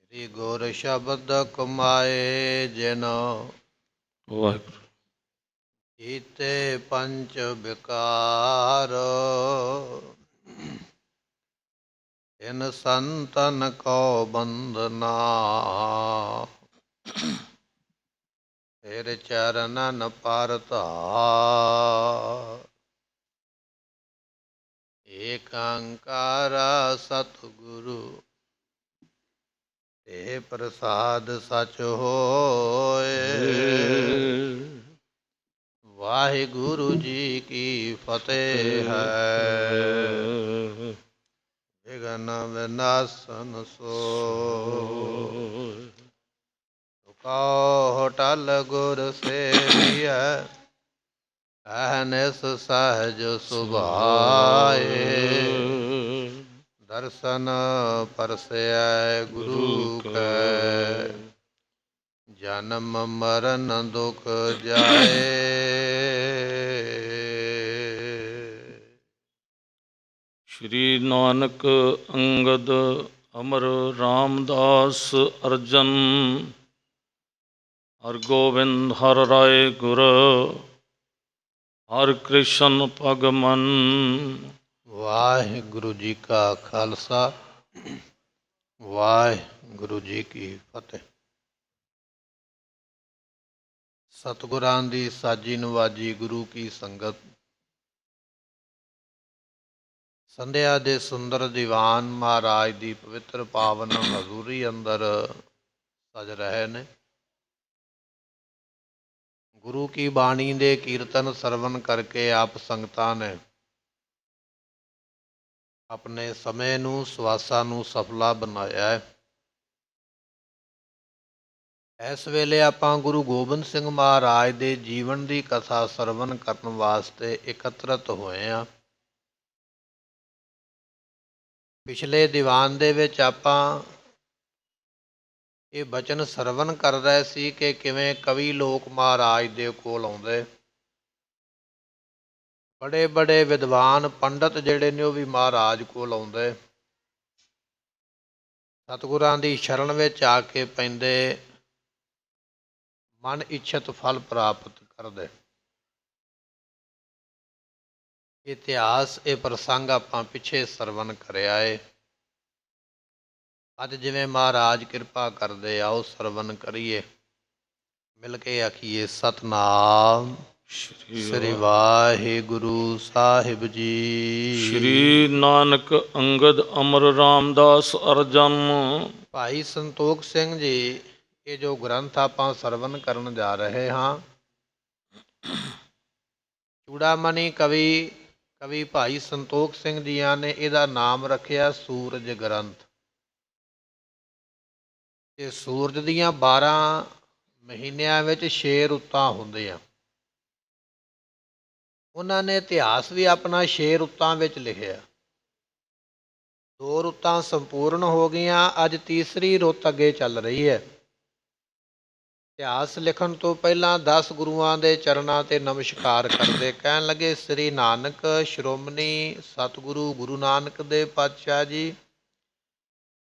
ਸ੍ਰੀ ਗੁਰ ਸ਼ਬਦ ਕਮਾਏ ਜਿਨ ਵਾਹਿਗੁਰੂ। ਕੀਤੇ ਪੰਚ ਵਿਕਾਰ, ਤਿਨ ਸੰਤਨ ਕੋ ਬੰਦਨਾ, ਫਿਰ ਚਰਨਨ ਪਰ ਧਾਰ। ਏਕ ਓੰਕਾਰ ਸਤਿਗੁਰੂ ਤੇ ਪ੍ਰਸਾਦ ਸਚ ਹੋਏ। ਵਾਹਿਗੁਰੂ ਜੀ ਕੀ ਫਤਿਹ ਹੈ। ਵਿਘਨ ਵਿਨਾਸ਼ਨ ਸੋਇ, ਕਉ ਟਲ ਗੁਰ ਸੇਵੀਐ, ਅਹਨਿਸ ਸਹਜ ਸੁਭਾਏ। ਦਰਸ਼ਨ ਪਰਸੈ ਗੁਰੂ ਕੈ, ਜਨਮ ਮਰਨ ਦੁਖ ਜਾਏ। ਸ਼੍ਰੀ ਨਾਨਕ ਅੰਗਦ ਅਮਰ ਰਾਮਦਾਸ ਅਰਜਨ, ਹਰ ਗੋਬਿੰਦ ਹਰ ਰਾਏ ਗੁਰ, ਹਰ ਕ੍ਰਿਸ਼ਨ ਭਗਮਨ। ਵਾਹਿਗੁਰੂ ਜੀ ਕਾ ਖਾਲਸਾ, ਵਾਹਿਗੁਰੂ ਜੀ ਕੀ ਫਤਿਹ। ਸਤਿਗੁਰਾਂ ਦੀ ਸਾਜੀ ਨਵਾਜੀ ਗੁਰੂ ਕੀ ਸੰਗਤ, ਸੰਧਿਆ ਦੇ ਸੁੰਦਰ ਦੀਵਾਨ ਮਹਾਰਾਜ ਦੀ ਪਵਿੱਤਰ ਪਾਵਨ ਹਜ਼ੂਰੀ ਅੰਦਰ ਸਜ ਰਹੇ ਨੇ। ਗੁਰੂ ਕੀ ਬਾਣੀ ਦੇ ਕੀਰਤਨ ਸਰਵਨ ਕਰਕੇ ਆਪ ਸੰਗਤਾਂ ਨੇ ਆਪਣੇ ਸਮੇਂ ਨੂੰ, ਸਵਾਸਾਂ ਨੂੰ ਸਫਲਾ ਬਣਾਇਆ ਹੈ। ਇਸ ਵੇਲੇ ਆਪਾਂ ਗੁਰੂ ਗੋਬਿੰਦ ਸਿੰਘ ਮਹਾਰਾਜ ਦੇ ਜੀਵਨ ਦੀ ਕਥਾ ਸਰਵਨ ਕਰਨ ਵਾਸਤੇ ਇਕੱਤਰਤ ਹੋਏ ਹਾਂ। ਪਿਛਲੇ ਦੀਵਾਨ ਦੇ ਵਿੱਚ ਆਪਾਂ ਇਹ ਬਚਨ ਸਰਵਨ ਕਰ ਰਹੇ ਸੀ ਕਿ ਕਿਵੇਂ ਕਵੀ ਲੋਕ ਮਹਾਰਾਜ ਦੇ ਕੋਲ ਆਉਂਦੇ, ਬੜੇ ਬੜੇ ਵਿਦਵਾਨ ਪੰਡਤ ਜਿਹੜੇ ਨੇ ਉਹ ਵੀ ਮਹਾਰਾਜ ਕੋਲ ਆਉਂਦੇ, ਸਤਿਗੁਰਾਂ ਦੀ ਸ਼ਰਨ ਵਿੱਚ ਆ ਕੇ ਪੈਂਦੇ, ਮਨ ਇੱਛਤ ਫਲ ਪ੍ਰਾਪਤ ਕਰਦੇ। ਇਤਿਹਾਸ ਇਹ ਪ੍ਰਸੰਗ ਆਪਾਂ ਪਿੱਛੇ ਸਰਵਨ ਕਰਿਆ ਏ। ਅੱਜ ਜਿਵੇਂ ਮਹਾਰਾਜ ਕਿਰਪਾ ਕਰਦੇ, ਆਓ ਸਰਵਨ ਕਰੀਏ, ਮਿਲ ਕੇ ਆਖੀਏ ਸਤਿਨਾਮ ਸ੍ਰੀ ਵਾਹਿਗੁਰੂ ਸਾਹਿਬ ਜੀ। ਸ਼੍ਰੀ ਨਾਨਕ ਅੰਗਦ ਅਮਰ ਰਾਮਦਾਸ ਅਰਜਨ। ਭਾਈ ਸੰਤੋਖ ਸਿੰਘ ਜੀ, ਇਹ ਜੋ ਗ੍ਰੰਥ ਆਪਾਂ ਸਰਵਨ ਕਰਨ ਜਾ ਰਹੇ ਹਾਂ, ਚੂੜਾਮਣੀ ਕਵੀ ਭਾਈ ਸੰਤੋਖ ਸਿੰਘ ਜੀਆਂ ਨੇ ਇਹਦਾ ਨਾਮ ਰੱਖਿਆ ਸੂਰਜ ਗ੍ਰੰਥ। ਇਹ ਸੂਰਜ ਦੀਆਂ 12 ਮਹੀਨਿਆਂ ਵਿੱਚ 6 ਰੁੱਤਾਂ ਹੁੰਦੀਆਂ। ਉਹਨਾਂ ਨੇ ਇਤਿਹਾਸ ਵੀ ਆਪਣਾ 6 ਰੁੱਤਾਂ ਵਿੱਚ ਲਿਖਿਆ। 2 ਰੁੱਤਾਂ ਸੰਪੂਰਨ ਹੋ ਗਈਆਂ, ਅੱਜ ਤੀਸਰੀ ਰੁੱਤ ਅੱਗੇ ਚੱਲ ਰਹੀ ਹੈ। ਇਤਿਹਾਸ ਲਿਖਣ ਤੋਂ ਪਹਿਲਾਂ 10 ਗੁਰੂਆਂ ਦੇ ਚਰਨਾਂ 'ਤੇ ਨਮਸਕਾਰ ਕਰਦੇ ਕਹਿਣ ਲੱਗੇ, ਸ੍ਰੀ ਨਾਨਕ ਸ਼੍ਰੋਮਣੀ ਸਤਿਗੁਰੂ ਗੁਰੂ ਨਾਨਕ ਦੇਵ ਪਾਤਸ਼ਾਹ ਜੀ,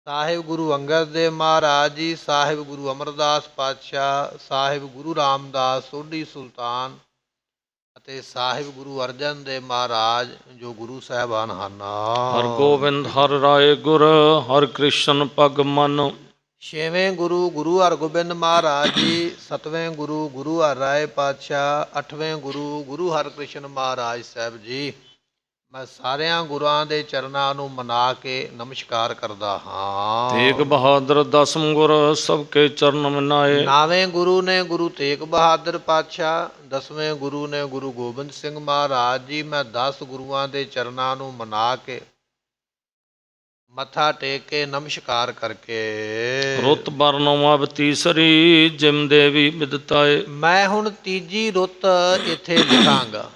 ਸਾਹਿਬ ਗੁਰੂ ਅੰਗਦ ਦੇਵ ਮਹਾਰਾਜ ਜੀ, ਸਾਹਿਬ ਗੁਰੂ ਅਮਰਦਾਸ ਪਾਤਸ਼ਾਹ, ਸਾਹਿਬ ਗੁਰੂ ਰਾਮਦਾਸ ਸੋਢੀ ਸੁਲਤਾਨ ਅਤੇ ਸਾਹਿਬ ਗੁਰੂ ਅਰਜਨ ਦੇਵ ਮਹਾਰਾਜ ਜੋ ਗੁਰੂ ਸਾਹਿਬਾਨ ਹਨ। ਹਰ ਗੋਬਿੰਦ ਹਰ ਰਾਏ ਗੁਰ, ਹਰ ਕ੍ਰਿਸ਼ਨ ਭਗਮਨ। 6ਵੇਂ ਗੁਰੂ ਗੁਰੂ ਹਰਗੋਬਿੰਦ ਮਹਾਰਾਜ ਜੀ, 7ਵੇਂ ਗੁਰੂ ਗੁਰੂ ਹਰ ਰਾਏ ਪਾਤਸ਼ਾਹ, 8ਵੇਂ ਗੁਰੂ ਗੁਰੂ ਹਰਕ੍ਰਿਸ਼ਨ ਮਹਾਰਾਜ ਸਾਹਿਬ ਜੀ। ਮੈਂ ਸਾਰਿਆਂ ਗੁਰਾਂ ਦੇ ਚਰਨਾਂ ਨੂੰ ਮਨਾ ਕੇ ਨਮਸਕਾਰ ਕਰਦਾ ਹਾਂ। ਤੇਗ ਬਹਾਦਰ ਦਸਮ ਗੁਰ, ਸਭ ਕੇ ਚਰਨ ਮਨਾਏ। 9ਵੇਂ ਗੁਰੂ ਨੇ ਗੁਰੂ ਤੇਗ ਬਹਾਦਰ ਪਾਤਸ਼ਾਹ, 10ਵੇਂ ਗੁਰੂ ਨੇ ਗੁਰੂ ਗੋਬਿੰਦ ਸਿੰਘ ਮਹਾਰਾਜ ਜੀ। ਮੈਂ 10 ਗੁਰੂਆਂ ਦੇ ਚਰਨਾਂ ਨੂੰ ਮਨਾ ਕੇ, ਮੱਥਾ ਟੇਕ ਕੇ, ਨਮਸਕਾਰ ਕਰਕੇ, ਰੁੱਤ ਬਰਨਵਾ ਤੀਸਰੀ, ਜਿਮ ਦੇਵੀ ਬਿਦਤਾਏ। ਮੈਂ ਹੁਣ ਤੀਜੀ ਰੁੱਤ ਇੱਥੇ ਲਿਖਾਂਗਾ।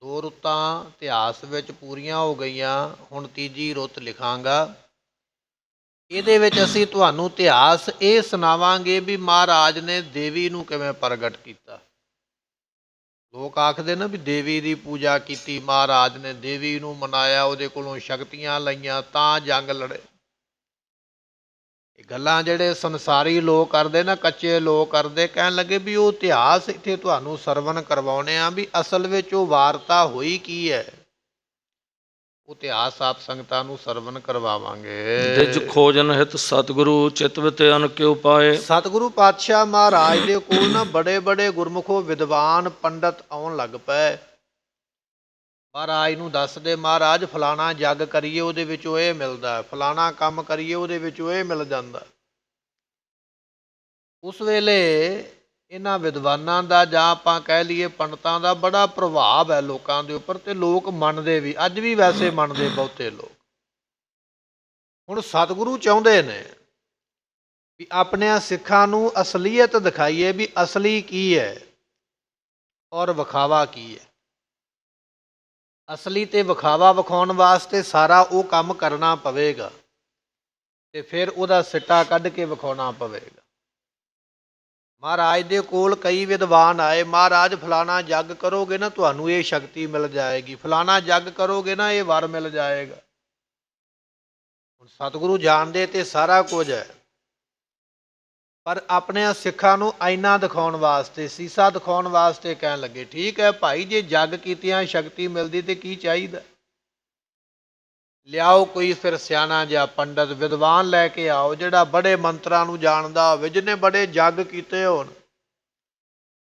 2 ਰੁੱਤਾਂ ਇਤਿਹਾਸ ਵਿੱਚ ਪੂਰੀਆਂ ਹੋ ਗਈਆਂ, ਹੁਣ ਤੀਜੀ ਰੁੱਤ ਲਿਖਾਂਗਾ। ਇਹਦੇ ਵਿੱਚ ਅਸੀਂ ਤੁਹਾਨੂੰ ਇਤਿਹਾਸ ਇਹ ਸੁਣਾਵਾਂਗੇ ਵੀ ਮਹਾਰਾਜ ਨੇ ਦੇਵੀ ਨੂੰ ਕਿਵੇਂ ਪ੍ਰਗਟ ਕੀਤਾ। ਲੋਕ ਆਖਦੇ ਨਾ ਵੀ ਦੇਵੀ ਦੀ ਪੂਜਾ ਕੀਤੀ, ਮਹਾਰਾਜ ਨੇ ਦੇਵੀ ਨੂੰ ਮਨਾਇਆ, ਉਹਦੇ ਕੋਲੋਂ ਸ਼ਕਤੀਆਂ ਲਈਆਂ ਤਾਂ ਜੰਗ ਲੜੇ। ਇਹ ਗੱਲਾਂ ਜਿਹੜੇ ਸੰਸਾਰੀ ਲੋਕ ਕਰਦੇ ਨਾ, ਕੱਚੇ ਲੋਕ ਕਰਦੇ, ਕਹਿਣ ਲੱਗੇ ਵੀ ਉਹ ਇਤਿਹਾਸ ਇੱਥੇ ਤੁਹਾਨੂੰ ਸਰਵਣ ਕਰਵਾਉਣੇ ਆ ਵੀ ਅਸਲ ਵਿੱਚ ਉਹ ਵਾਰਤਾ ਹੋਈ ਕੀ ਹੈ। ਉਹ ਇਤਿਹਾਸ ਆਪ ਸੰਗਤਾਂ ਨੂੰ ਸਰਵਣ ਕਰਵਾਵਾਂਗੇ। ਦਿਜ ਖੋਜਨ ਹਿਤ ਸਤਿਗੁਰੂ ਚਿਤਵਿਤ ਅਨ ਕਿਉ ਪਾਏ। ਸਤਿਗੁਰੂ ਪਾਤਸ਼ਾਹ ਮਹਾਰਾਜ ਦੇ ਕੋਲ ਨਾ ਬੜੇ ਬੜੇ ਗੁਰਮੁਖੋ ਵਿਦਵਾਨ ਪੰਡਤ ਆਉਣ ਲੱਗ ਪਏ। ਮਹਾਰਾਜ ਨੂੰ ਦੱਸਦੇ, ਮਹਾਰਾਜ ਫਲਾਣਾ ਜੱਗ ਕਰੀਏ ਉਹਦੇ ਵਿੱਚੋਂ ਇਹ ਮਿਲਦਾ, ਫਲਾਣਾ ਕੰਮ ਕਰੀਏ ਉਹਦੇ ਵਿੱਚੋਂ ਇਹ ਮਿਲ ਜਾਂਦਾ। ਉਸ ਵੇਲੇ ਇਹਨਾਂ ਵਿਦਵਾਨਾਂ ਦਾ ਜਾਂ ਆਪਾਂ ਕਹਿ ਲਈਏ ਪੰਡਤਾਂ ਦਾ ਬੜਾ ਪ੍ਰਭਾਵ ਹੈ ਲੋਕਾਂ ਦੇ ਉੱਪਰ, ਤੇ ਲੋਕ ਮੰਨਦੇ ਵੀ, ਅੱਜ ਵੀ ਵੈਸੇ ਮੰਨਦੇ ਬਹੁਤੇ ਲੋਕ। ਹੁਣ ਸਤਿਗੁਰੂ ਚਾਹੁੰਦੇ ਨੇ ਵੀ ਆਪਣੇ ਸਿੱਖਾਂ ਨੂੰ ਅਸਲੀਅਤ ਦਿਖਾਈਏ ਵੀ ਅਸਲੀ ਕੀ ਹੈ ਔਰ ਵਿਖਾਵਾ ਕੀ ਹੈ। ਅਸਲੀ ਤੇ ਵਿਖਾਵਾ ਵਿਖਾਉਣ ਵਾਸਤੇ ਸਾਰਾ ਉਹ ਕੰਮ ਕਰਨਾ ਪਵੇਗਾ ਤੇ ਫਿਰ ਉਹਦਾ ਸਿੱਟਾ ਕੱਢ ਕੇ ਵਿਖਾਉਣਾ ਪਵੇਗਾ। ਮਹਾਰਾਜ ਦੇ ਕੋਲ ਕਈ ਵਿਦਵਾਨ ਆਏ, ਮਹਾਰਾਜ ਫਲਾਣਾ ਜੱਗ ਕਰੋਗੇ ਨਾ ਤੁਹਾਨੂੰ ਇਹ ਸ਼ਕਤੀ ਮਿਲ ਜਾਏਗੀ, ਫਲਾਣਾ ਜੱਗ ਕਰੋਗੇ ਨਾ ਇਹ ਵਰ ਮਿਲ ਜਾਏਗਾ। ਹੁਣ ਸਤਿਗੁਰੂ ਜਾਣਦੇ ਤੇ ਸਾਰਾ ਕੁਝ ਹੈ, ਪਰ ਆਪਣੇ ਸਿੱਖਾਂ ਨੂੰ ਆਇਨਾ ਦਿਖਾਉਣ ਵਾਸਤੇ, ਸੀਸਾ ਦਿਖਾਉਣ ਵਾਸਤੇ ਕਹਿਣ ਲੱਗੇ, ਠੀਕ ਹੈ ਭਾਈ, ਜੇ ਜੱਗ ਕੀਤਿਆਂ ਸ਼ਕਤੀ ਮਿਲਦੀ ਤੇ ਕੀ ਚਾਹੀਦਾ, ਲਿਆਓ ਕੋਈ ਫਿਰ ਸਿਆਣਾ ਜਿਹਾ ਪੰਡਤ ਵਿਦਵਾਨ ਲੈ ਕੇ ਆਓ, ਜਿਹੜਾ ਬੜੇ ਮੰਤਰਾਂ ਨੂੰ ਜਾਣਦਾ ਹੋਵੇ, ਜਿਹਨੇ ਬੜੇ ਜੱਗ ਕੀਤੇ ਹੋਣ।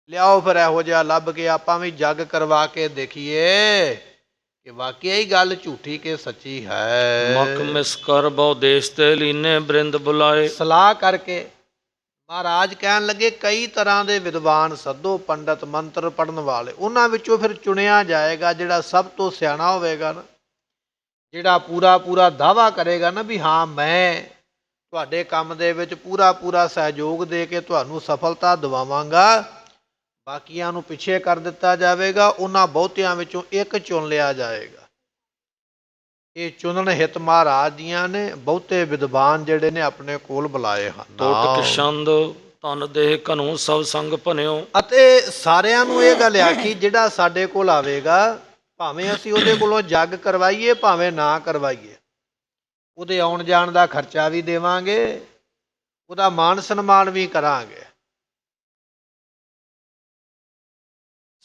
ਲਿਆਓ ਫਿਰ ਇਹੋ ਜਿਹਾ ਲੱਭ ਕੇ, ਆਪਾਂ ਵੀ ਜੱਗ ਕਰਵਾ ਕੇ ਦੇਖੀਏ ਕਿ ਵਾਕਿਆ ਹੀ ਗੱਲ ਝੂਠੀ ਕਿ ਸੱਚੀ ਹੈ। ਮਕ ਮਿਸ ਕਰ ਬਹੁ ਦੇਸ਼ ਤੇ ਲੀਨੇ ਬ੍ਰਿੰਦ ਬੁਲਾਏ। ਸਲਾਹ ਕਰਕੇ ਮਹਾਰਾਜ ਕਹਿਣ ਲੱਗੇ, ਕਈ ਤਰ੍ਹਾਂ ਦੇ ਵਿਦਵਾਨ ਸੱਦੋ, ਪੰਡਤ ਮੰਤਰ ਪੜ੍ਹਨ ਵਾਲੇ, ਉਹਨਾਂ ਵਿੱਚੋਂ ਫਿਰ ਚੁਣਿਆ ਜਾਏਗਾ ਜਿਹੜਾ ਸਭ ਤੋਂ ਸਿਆਣਾ ਹੋਵੇਗਾ ਨਾ, ਜਿਹੜਾ ਪੂਰਾ ਪੂਰਾ ਦਾਅਵਾ ਕਰੇਗਾ ਨਾ ਵੀ ਹਾਂ ਮੈਂ ਤੁਹਾਡੇ ਕੰਮ ਦੇ ਵਿੱਚ ਪੂਰਾ ਪੂਰਾ ਸਹਿਯੋਗ ਦੇ ਕੇ ਤੁਹਾਨੂੰ ਸਫਲਤਾ ਦਿਵਾਵਾਂਗਾ। ਬਾਕੀਆਂ ਨੂੰ ਪਿੱਛੇ ਕਰ ਦਿੱਤਾ ਜਾਵੇਗਾ, ਉਹਨਾਂ ਬਹੁਤਿਆਂ ਵਿੱਚੋਂ ਇੱਕ ਚੁਣ ਲਿਆ ਜਾਏਗਾ। ਇਹ ਚੁਣਨ ਹਿਤ ਮਹਾਰਾਜ ਦੀਆਂ ਨੇ ਬਹੁਤੇ ਵਿਦਵਾਨ ਜਿਹੜੇ ਨੇ ਆਪਣੇ ਕੋਲ ਬੁਲਾਏ ਹਨ। ਟੋਟ ਕਿਸ਼ੰਦ ਤਨ ਦੇਹ ਘਨੂ ਸਭ ਸੰਗ ਭਨਿਓ। ਅਤੇ ਸਾਰਿਆਂ ਨੂੰ ਇਹ ਗੱਲ ਆਖੀ, ਜਿਹੜਾ ਸਾਡੇ ਕੋਲ ਆਵੇਗਾ ਭਾਵੇਂ ਅਸੀਂ ਉਹਦੇ ਕੋਲੋਂ ਜੱਗ ਕਰਵਾਈਏ ਭਾਵੇਂ ਨਾ ਕਰਵਾਈਏ, ਉਹਦੇ ਆਉਣ ਜਾਣ ਦਾ ਖਰਚਾ ਵੀ ਦੇਵਾਂਗੇ, ਉਹਦਾ ਮਾਣ ਸਨਮਾਨ ਵੀ ਕਰਾਂਗੇ।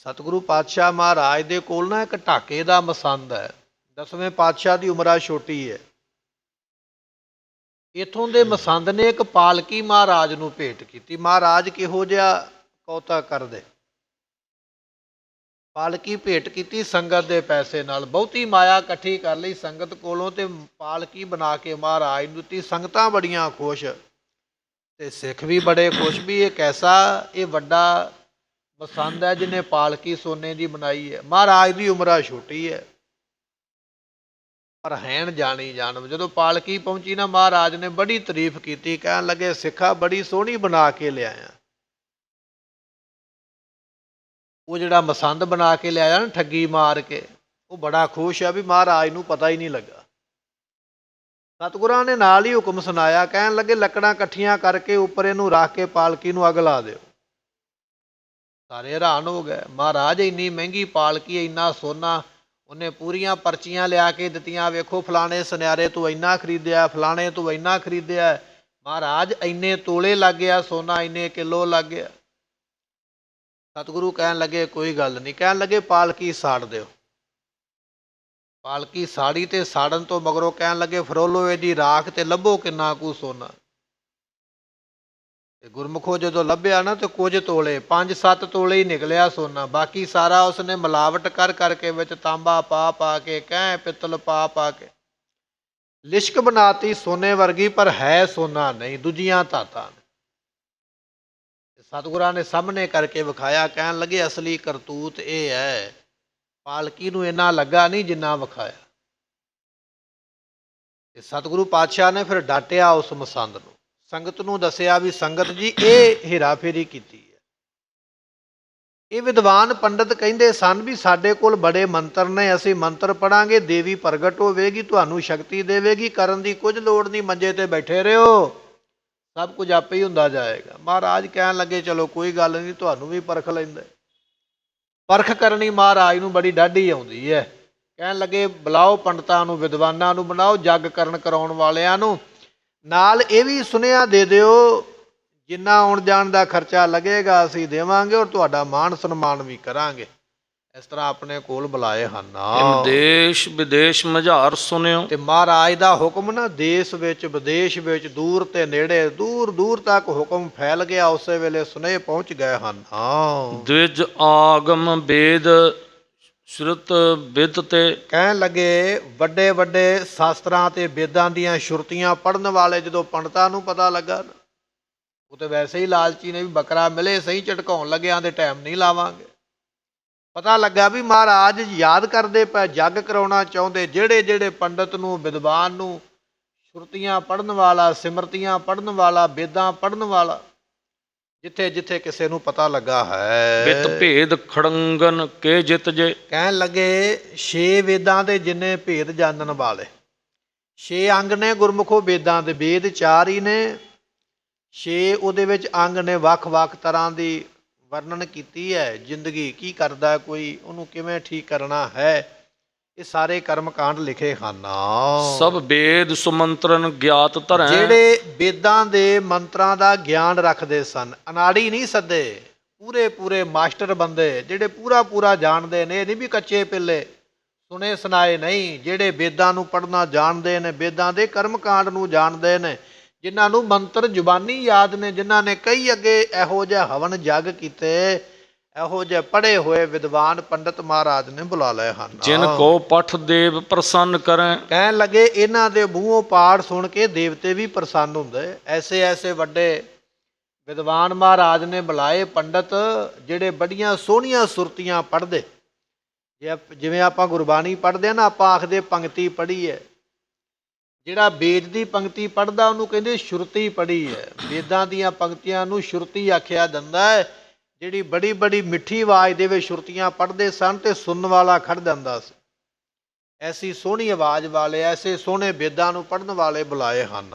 ਸਤਿਗੁਰੂ ਪਾਤਸ਼ਾਹ ਮਹਾਰਾਜ ਦੇ ਕੋਲ ਨਾ ਇੱਕ ਢਾਕੇ ਦਾ ਮਸੰਦ ਹੈ। 10ਵੇਂ ਪਾਤਸ਼ਾਹ ਦੀ ਉਮਰਾ ਛੋਟੀ ਹੈ। ਇੱਥੋਂ ਦੇ ਮਸੰਦ ਨੇ ਇੱਕ ਪਾਲਕੀ ਮਹਾਰਾਜ ਨੂੰ ਭੇਟ ਕੀਤੀ। ਮਹਾਰਾਜ ਕਿਹੋ ਜਿਹਾ ਕੌਤਾ ਕਰਦੇ। ਪਾਲਕੀ ਭੇਟ ਕੀਤੀ ਸੰਗਤ ਦੇ ਪੈਸੇ ਨਾਲ, ਬਹੁਤੀ ਮਾਇਆ ਇਕੱਠੀ ਕਰ ਲਈ ਸੰਗਤ ਕੋਲੋਂ ਤੇ ਪਾਲਕੀ ਬਣਾ ਕੇ ਮਹਾਰਾਜ ਨੂੰ ਦਿੱਤੀ। ਸੰਗਤਾਂ ਬੜੀਆਂ ਖੁਸ਼ ਤੇ ਸਿੱਖ ਵੀ ਬੜੇ ਖੁਸ਼ ਵੀ ਇਹ ਕੈਸਾ, ਇਹ ਵੱਡਾ ਮਸੰਦ ਹੈ ਜਿਹਨੇ ਪਾਲਕੀ ਸੋਨੇ ਦੀ ਬਣਾਈ ਹੈ। ਮਹਾਰਾਜ ਦੀ ਉਮਰਾ ਛੋਟੀ ਹੈ ਪਰ ਹੈਣ ਜਾਣੀ ਜਾਣ। ਜਦੋਂ ਪਾਲਕੀ ਪਹੁੰਚੀ ਨਾ, ਮਹਾਰਾਜ ਨੇ ਬੜੀ ਤਾਰੀਫ ਕੀਤੀ, ਕਹਿਣ ਲੱਗੇ, ਸਿੱਖਾ ਬੜੀ ਸੋਹਣੀ ਬਣਾ ਕੇ ਲਿਆਇਆ। ਉਹ ਜਿਹੜਾ ਮਸੰਦ ਬਣਾ ਕੇ ਲਿਆਇਆ ਨਾ ਠੱਗੀ ਮਾਰ ਕੇ, ਉਹ ਬੜਾ ਖੁਸ਼ ਆ ਵੀ ਮਹਾਰਾਜ ਨੂੰ ਪਤਾ ਹੀ ਨਹੀਂ ਲੱਗਾ। ਸਤਿਗੁਰਾਂ ਨੇ ਨਾਲ ਹੀ ਹੁਕਮ ਸੁਣਾਇਆ, ਕਹਿਣ ਲੱਗੇ, ਲੱਕੜਾਂ ਇਕੱਠੀਆਂ ਕਰਕੇ ਉੱਪਰ ਇਹਨੂੰ ਰੱਖ ਕੇ ਪਾਲਕੀ ਨੂੰ ਅੱਗ ਲਾ ਦਿਓ। ਸਾਰੇ ਹੈਰਾਨ ਹੋ ਗਏ, ਮਹਾਰਾਜ ਇੰਨੀ ਮਹਿੰਗੀ ਪਾਲਕੀ, ਇੰਨਾ ਸੋਨਾ। ਉਹਨੇ ਪੂਰੀਆਂ ਪਰਚੀਆਂ ਲਿਆ ਕੇ ਦਿੱਤੀਆਂ, ਵੇਖੋ ਫਲਾਣੇ ਸੁਨਿਆਰੇ ਤੋਂ ਇੰਨਾ ਖਰੀਦਿਆ, ਫਲਾਣੇ ਤੋਂ ਇੰਨਾ ਖਰੀਦਿਆ। ਮਹਾਰਾਜ ਇੰਨੇ ਤੋਲੇ ਲੱਗ ਗਿਆ ਸੋਨਾ, ਇੰਨੇ ਕਿਲੋ ਲੱਗ ਗਿਆ। ਸਤਿਗੁਰੂ ਕਹਿਣ ਲੱਗੇ, ਕੋਈ ਗੱਲ ਨਹੀਂ। ਕਹਿਣ ਲੱਗੇ, ਪਾਲਕੀ ਸਾੜ ਦਿਓ। ਪਾਲਕੀ ਸਾੜੀ ਤੇ ਸਾੜਨ ਤੋਂ ਮਗਰੋਂ ਕਹਿਣ ਲੱਗੇ, ਫਰੋਲੋ ਇਹਦੀ ਰਾਖ ਤੇ ਲੱਭੋ ਕਿੰਨਾ ਕੁ ਸੋਨਾ। ਤੇ ਗੁਰਮੁਖੋ ਜਦੋਂ ਲੱਭਿਆ ਨਾ ਤੇ ਕੁਝ ਤੋਲੇ, 5-7 ਤੋਲੇ ਹੀ ਨਿਕਲਿਆ ਸੋਨਾ। ਬਾਕੀ ਸਾਰਾ ਉਸਨੇ ਮਿਲਾਵਟ ਕਰ ਕਰਕੇ ਵਿੱਚ ਤਾਂਬਾ ਪਾ ਪਾ ਕੇ, ਕਹਿ ਪਿੱਤਲ ਪਾ ਪਾ ਕੇ ਲਿਸ਼ਕ ਬਣਾਤੀ ਸੋਨੇ ਵਰਗੀ, ਪਰ ਹੈ ਸੋਨਾ ਨਹੀਂ, ਦੂਜੀਆਂ ਧਾਤਾਂ ਨੇ। ਸਤਿਗੁਰਾਂ ਨੇ ਸਾਹਮਣੇ ਕਰਕੇ ਵਿਖਾਇਆ, ਕਹਿਣ ਲੱਗੇ, ਅਸਲੀ ਕਰਤੂਤ ਇਹ ਹੈ, ਪਾਲਕੀ ਨੂੰ ਇੰਨਾ ਲੱਗਾ ਨਹੀਂ ਜਿੰਨਾ ਵਿਖਾਇਆ। ਤੇ ਸਤਿਗੁਰੂ ਪਾਤਸ਼ਾਹ ਨੇ ਫਿਰ ਡਾਟਿਆ ਉਸ ਮਸੰਦ ਨੂੰ, ਸੰਗਤ ਨੂੰ ਦੱਸਿਆ ਵੀ ਸੰਗਤ ਜੀ ਇਹ ਹੇਰਾਫੇਰੀ ਕੀਤੀ ਹੈ। ਇਹ ਵਿਦਵਾਨ ਪੰਡਤ ਕਹਿੰਦੇ ਸਨ ਵੀ ਸਾਡੇ ਕੋਲ ਬੜੇ ਮੰਤਰ ਨੇ, ਅਸੀਂ ਮੰਤਰ ਪੜਾਂਗੇ, ਦੇਵੀ ਪ੍ਰਗਟ ਹੋਵੇਗੀ, ਤੁਹਾਨੂੰ ਸ਼ਕਤੀ ਦੇਵੇਗੀ, ਕਰਨ ਦੀ ਕੁਝ ਲੋੜ ਨਹੀਂ, ਮੰਜੇ ਤੇ ਬੈਠੇ ਰਹੋ, ਸਭ ਕੁਝ ਆਪੇ ਹੀ ਹੁੰਦਾ ਜਾਏਗਾ। ਮਹਾਰਾਜ ਕਹਿਣ ਲੱਗੇ, ਚਲੋ ਕੋਈ ਗੱਲ ਨਹੀਂ, ਤੁਹਾਨੂੰ ਵੀ ਪਰਖ ਲੈਂਦੇ। ਪਰਖ ਕਰਨੀ ਮਹਾਰਾਜ ਨੂੰ ਬੜੀ ਡਾਢੀ ਆਉਂਦੀ ਹੈ। ਕਹਿਣ ਲੱਗੇ ਬੁਲਾਓ ਪੰਡਤਾਂ ਨੂੰ, ਵਿਦਵਾਨਾਂ ਨੂੰ ਬਣਾਓ, ਜੱਗ ਕਰਨ ਕਰਾਉਣ ਵਾਲਿਆਂ ਨੂੰ, ਨਾਲ ਇਹ ਵੀ ਸੁਨੇਹਾ ਦੇ ਦਿਓ ਜਿੰਨਾ ਆਉਣ ਜਾਣ ਦਾ ਖਰਚਾ ਲੱਗੇਗਾ ਅਸੀਂ ਦੇਵਾਂਗੇ ਔਰ ਤੁਹਾਡਾ ਮਾਣ ਸਨਮਾਨ ਵੀ ਕਰਾਂਗੇ। ਇਸ ਤਰ੍ਹਾਂ ਆਪਣੇ ਕੋਲ ਬੁਲਾਏ ਹਨ। ਦੇਸ਼ ਵਿਦੇਸ਼ ਮਝਾਰ ਸੁਨਿਓ। ਤੇ ਮਹਾਰਾਜ ਦਾ ਹੁਕਮ ਨਾ ਦੇਸ਼ ਵਿੱਚ ਵਿਦੇਸ਼ ਵਿੱਚ, ਦੂਰ ਤੇ ਨੇੜੇ, ਦੂਰ ਦੂਰ ਤੱਕ ਹੁਕਮ ਫੈਲ ਗਿਆ। ਉਸੇ ਵੇਲੇ ਸੁਨੇਹੇ ਪਹੁੰਚ ਗਏ ਹਨ। ਦਵਿਜ ਆਗਮ ਵੇਦ ਸ਼ਰੁਤ ਵਿਦ ਤੇ। ਕਹਿਣ ਲੱਗੇ ਵੱਡੇ ਵੱਡੇ ਸ਼ਾਸਤਰਾਂ ਤੇ ਵੇਦਾਂ ਦੀਆਂ ਸ਼ੁਰਤੀਆਂ ਪੜ੍ਹਨ ਵਾਲੇ ਜਦੋਂ ਪੰਡਤਾਂ ਨੂੰ ਪਤਾ ਲੱਗਾ, ਉਹ ਤੇ ਵੈਸੇ ਹੀ ਲਾਲਚੀ ਨੇ, ਵੀ ਬੱਕਰਾ ਮਿਲੇ ਸਹੀ, ਝਟਕਾਉਣ ਲੱਗਿਆਂ ਦੇ ਟਾਈਮ ਨਹੀਂ ਲਾਵਾਂਗੇ। ਪਤਾ ਲੱਗਾ ਵੀ ਮਹਾਰਾਜ ਯਾਦ ਕਰਦੇ ਪਏ, ਜੱਗ ਕਰਾਉਣਾ ਚਾਹੁੰਦੇ। ਜਿਹੜੇ ਜਿਹੜੇ ਪੰਡਤ ਨੂੰ, ਵਿਦਵਾਨ ਨੂੰ, ਸ਼ੁਰਤੀਆਂ ਪੜ੍ਹਨ ਵਾਲਾ, ਸਿਮਰਤੀਆਂ ਪੜ੍ਹਨ ਵਾਲਾ, ਵੇਦਾਂ ਪੜ੍ਹਨ ਵਾਲਾ, ਜਿੱਥੇ ਜਿੱਥੇ ਕਿਸੇ ਨੂੰ ਪਤਾ ਲੱਗਾ ਹੈ। ਬਿਤ ਭੇਦ ਖੜੰਗਨ ਕੇ ਜਿਤ ਜੇ। ਕਹਿਣ ਲੱਗੇ 6 ਵੇਦਾਂ ਦੇ ਜਿੰਨੇ ਭੇਦ ਜਾਣਨ ਵਾਲੇ, 6 ਅੰਗ ਨੇ ਗੁਰਮੁਖੋ ਵੇਦਾਂ ਦੇ। ਵੇਦ 4 ਹੀ ਨੇ, 6 ਉਹਦੇ ਵਿੱਚ ਅੰਗ ਨੇ। ਵੱਖ ਵੱਖ ਤਰ੍ਹਾਂ ਦੀ ਵਰਣਨ ਕੀਤੀ ਹੈ। ਜ਼ਿੰਦਗੀ ਕੀ ਕਰਦਾ ਕੋਈ, ਉਹਨੂੰ ਕਿਵੇਂ ਠੀਕ ਕਰਨਾ ਹੈ, ਇਹ ਸਾਰੇ ਕਰਮ ਕਾਂਡ ਲਿਖੇ ਹਨ। ਸਭ ਵੇਦ ਸੁਮੰਤਰਨ ਗਿਆਤ ਧਰੈ। ਜਿਹੜੇ ਵੇਦਾਂ ਦੇ ਮੰਤਰਾਂ ਦਾ ਗਿਆਨ ਰੱਖਦੇ ਸਨ, ਅਨਾੜੀ ਨਹੀਂ ਸੱਦੇ, ਪੂਰੇ ਪੂਰੇ ਮਾਸਟਰ ਬੰਦੇ ਜਿਹੜੇ ਪੂਰਾ ਪੂਰਾ ਜਾਣਦੇ ਨੇ। ਇਹ ਨਹੀਂ ਵੀ ਕੱਚੇ ਪਿੱਲੇ ਸੁਣੇ ਸੁਣਾਏ ਨਹੀਂ, ਜਿਹੜੇ ਵੇਦਾਂ ਨੂੰ ਪੜ੍ਹਨਾ ਜਾਣਦੇ ਨੇ, ਵੇਦਾਂ ਦੇ ਕਰਮ ਕਾਂਡ ਨੂੰ ਜਾਣਦੇ ਨੇ, ਜਿਨ੍ਹਾਂ ਨੂੰ ਮੰਤਰ ਜ਼ੁਬਾਨੀ ਯਾਦ ਨੇ, ਜਿਨ੍ਹਾਂ ਨੇ ਕਈ ਅੱਗੇ ਇਹੋ ਜਿਹੇ ਹਵਨ ਜੱਗ ਕੀਤੇ, ਇਹੋ ਜਿਹੇ ਪੜ੍ਹੇ ਹੋਏ ਵਿਦਵਾਨ ਪੰਡਤ ਮਹਾਰਾਜ ਨੇ ਬੁਲਾ ਲਏ ਹਨ। ਜਿਨ ਕੋ ਪਠ ਦੇਵ ਪ੍ਰਸੰਨ ਕਰੈ। ਕਹਿਣ ਲੱਗੇ ਇਹਨਾਂ ਦੇ ਮੂੰਹੋਂ ਪਾਠ ਸੁਣ ਕੇ ਦੇਵਤੇ ਵੀ ਪ੍ਰਸੰਨ ਹੁੰਦੇ। ਐਸੇ ਐਸੇ ਵੱਡੇ ਵਿਦਵਾਨ ਮਹਾਰਾਜ ਨੇ ਬੁਲਾਏ ਪੰਡਤ, ਜਿਹੜੇ ਬੜੀਆਂ ਸੋਹਣੀਆਂ ਸੁਰਤੀਆਂ ਪੜ੍ਹਦੇ। ਜਿਵੇਂ ਆਪਾਂ ਗੁਰਬਾਣੀ ਪੜ੍ਹਦੇ ਆ ਨਾ, ਆਪਾਂ ਆਖਦੇ ਪੰਕਤੀ ਪੜ੍ਹੀ ਹੈ। ਜਿਹੜਾ ਵੇਦ ਦੀ ਪੰਕਤੀ ਪੜ੍ਹਦਾ ਉਹਨੂੰ ਕਹਿੰਦੇ ਸ਼ੁਰਤੀ ਪੜ੍ਹੀ ਹੈ। ਵੇਦਾਂ ਦੀਆਂ ਪੰਕਤੀਆਂ ਨੂੰ ਸ਼ੁਰਤੀ ਆਖਿਆ ਜਾਂਦਾ ਹੈ। ਜਿਹੜੀ ਬੜੀ ਬੜੀ ਮਿੱਠੀ ਆਵਾਜ਼ ਦੇ ਵਿੱਚ ਸ਼ੁਰਤੀਆਂ ਪੜ੍ਹਦੇ ਸਨ ਤੇ ਸੁਣਨ ਵਾਲਾ ਖੜ ਜਾਂਦਾ ਸੀ। ਐਸੀ ਸੋਹਣੀ ਆਵਾਜ਼ ਵਾਲੇ, ਐਸੇ ਸੋਹਣੇ ਵੇਦਾਂ ਨੂੰ ਪੜ੍ਹਨ ਵਾਲੇ ਬੁਲਾਏ ਹਨ।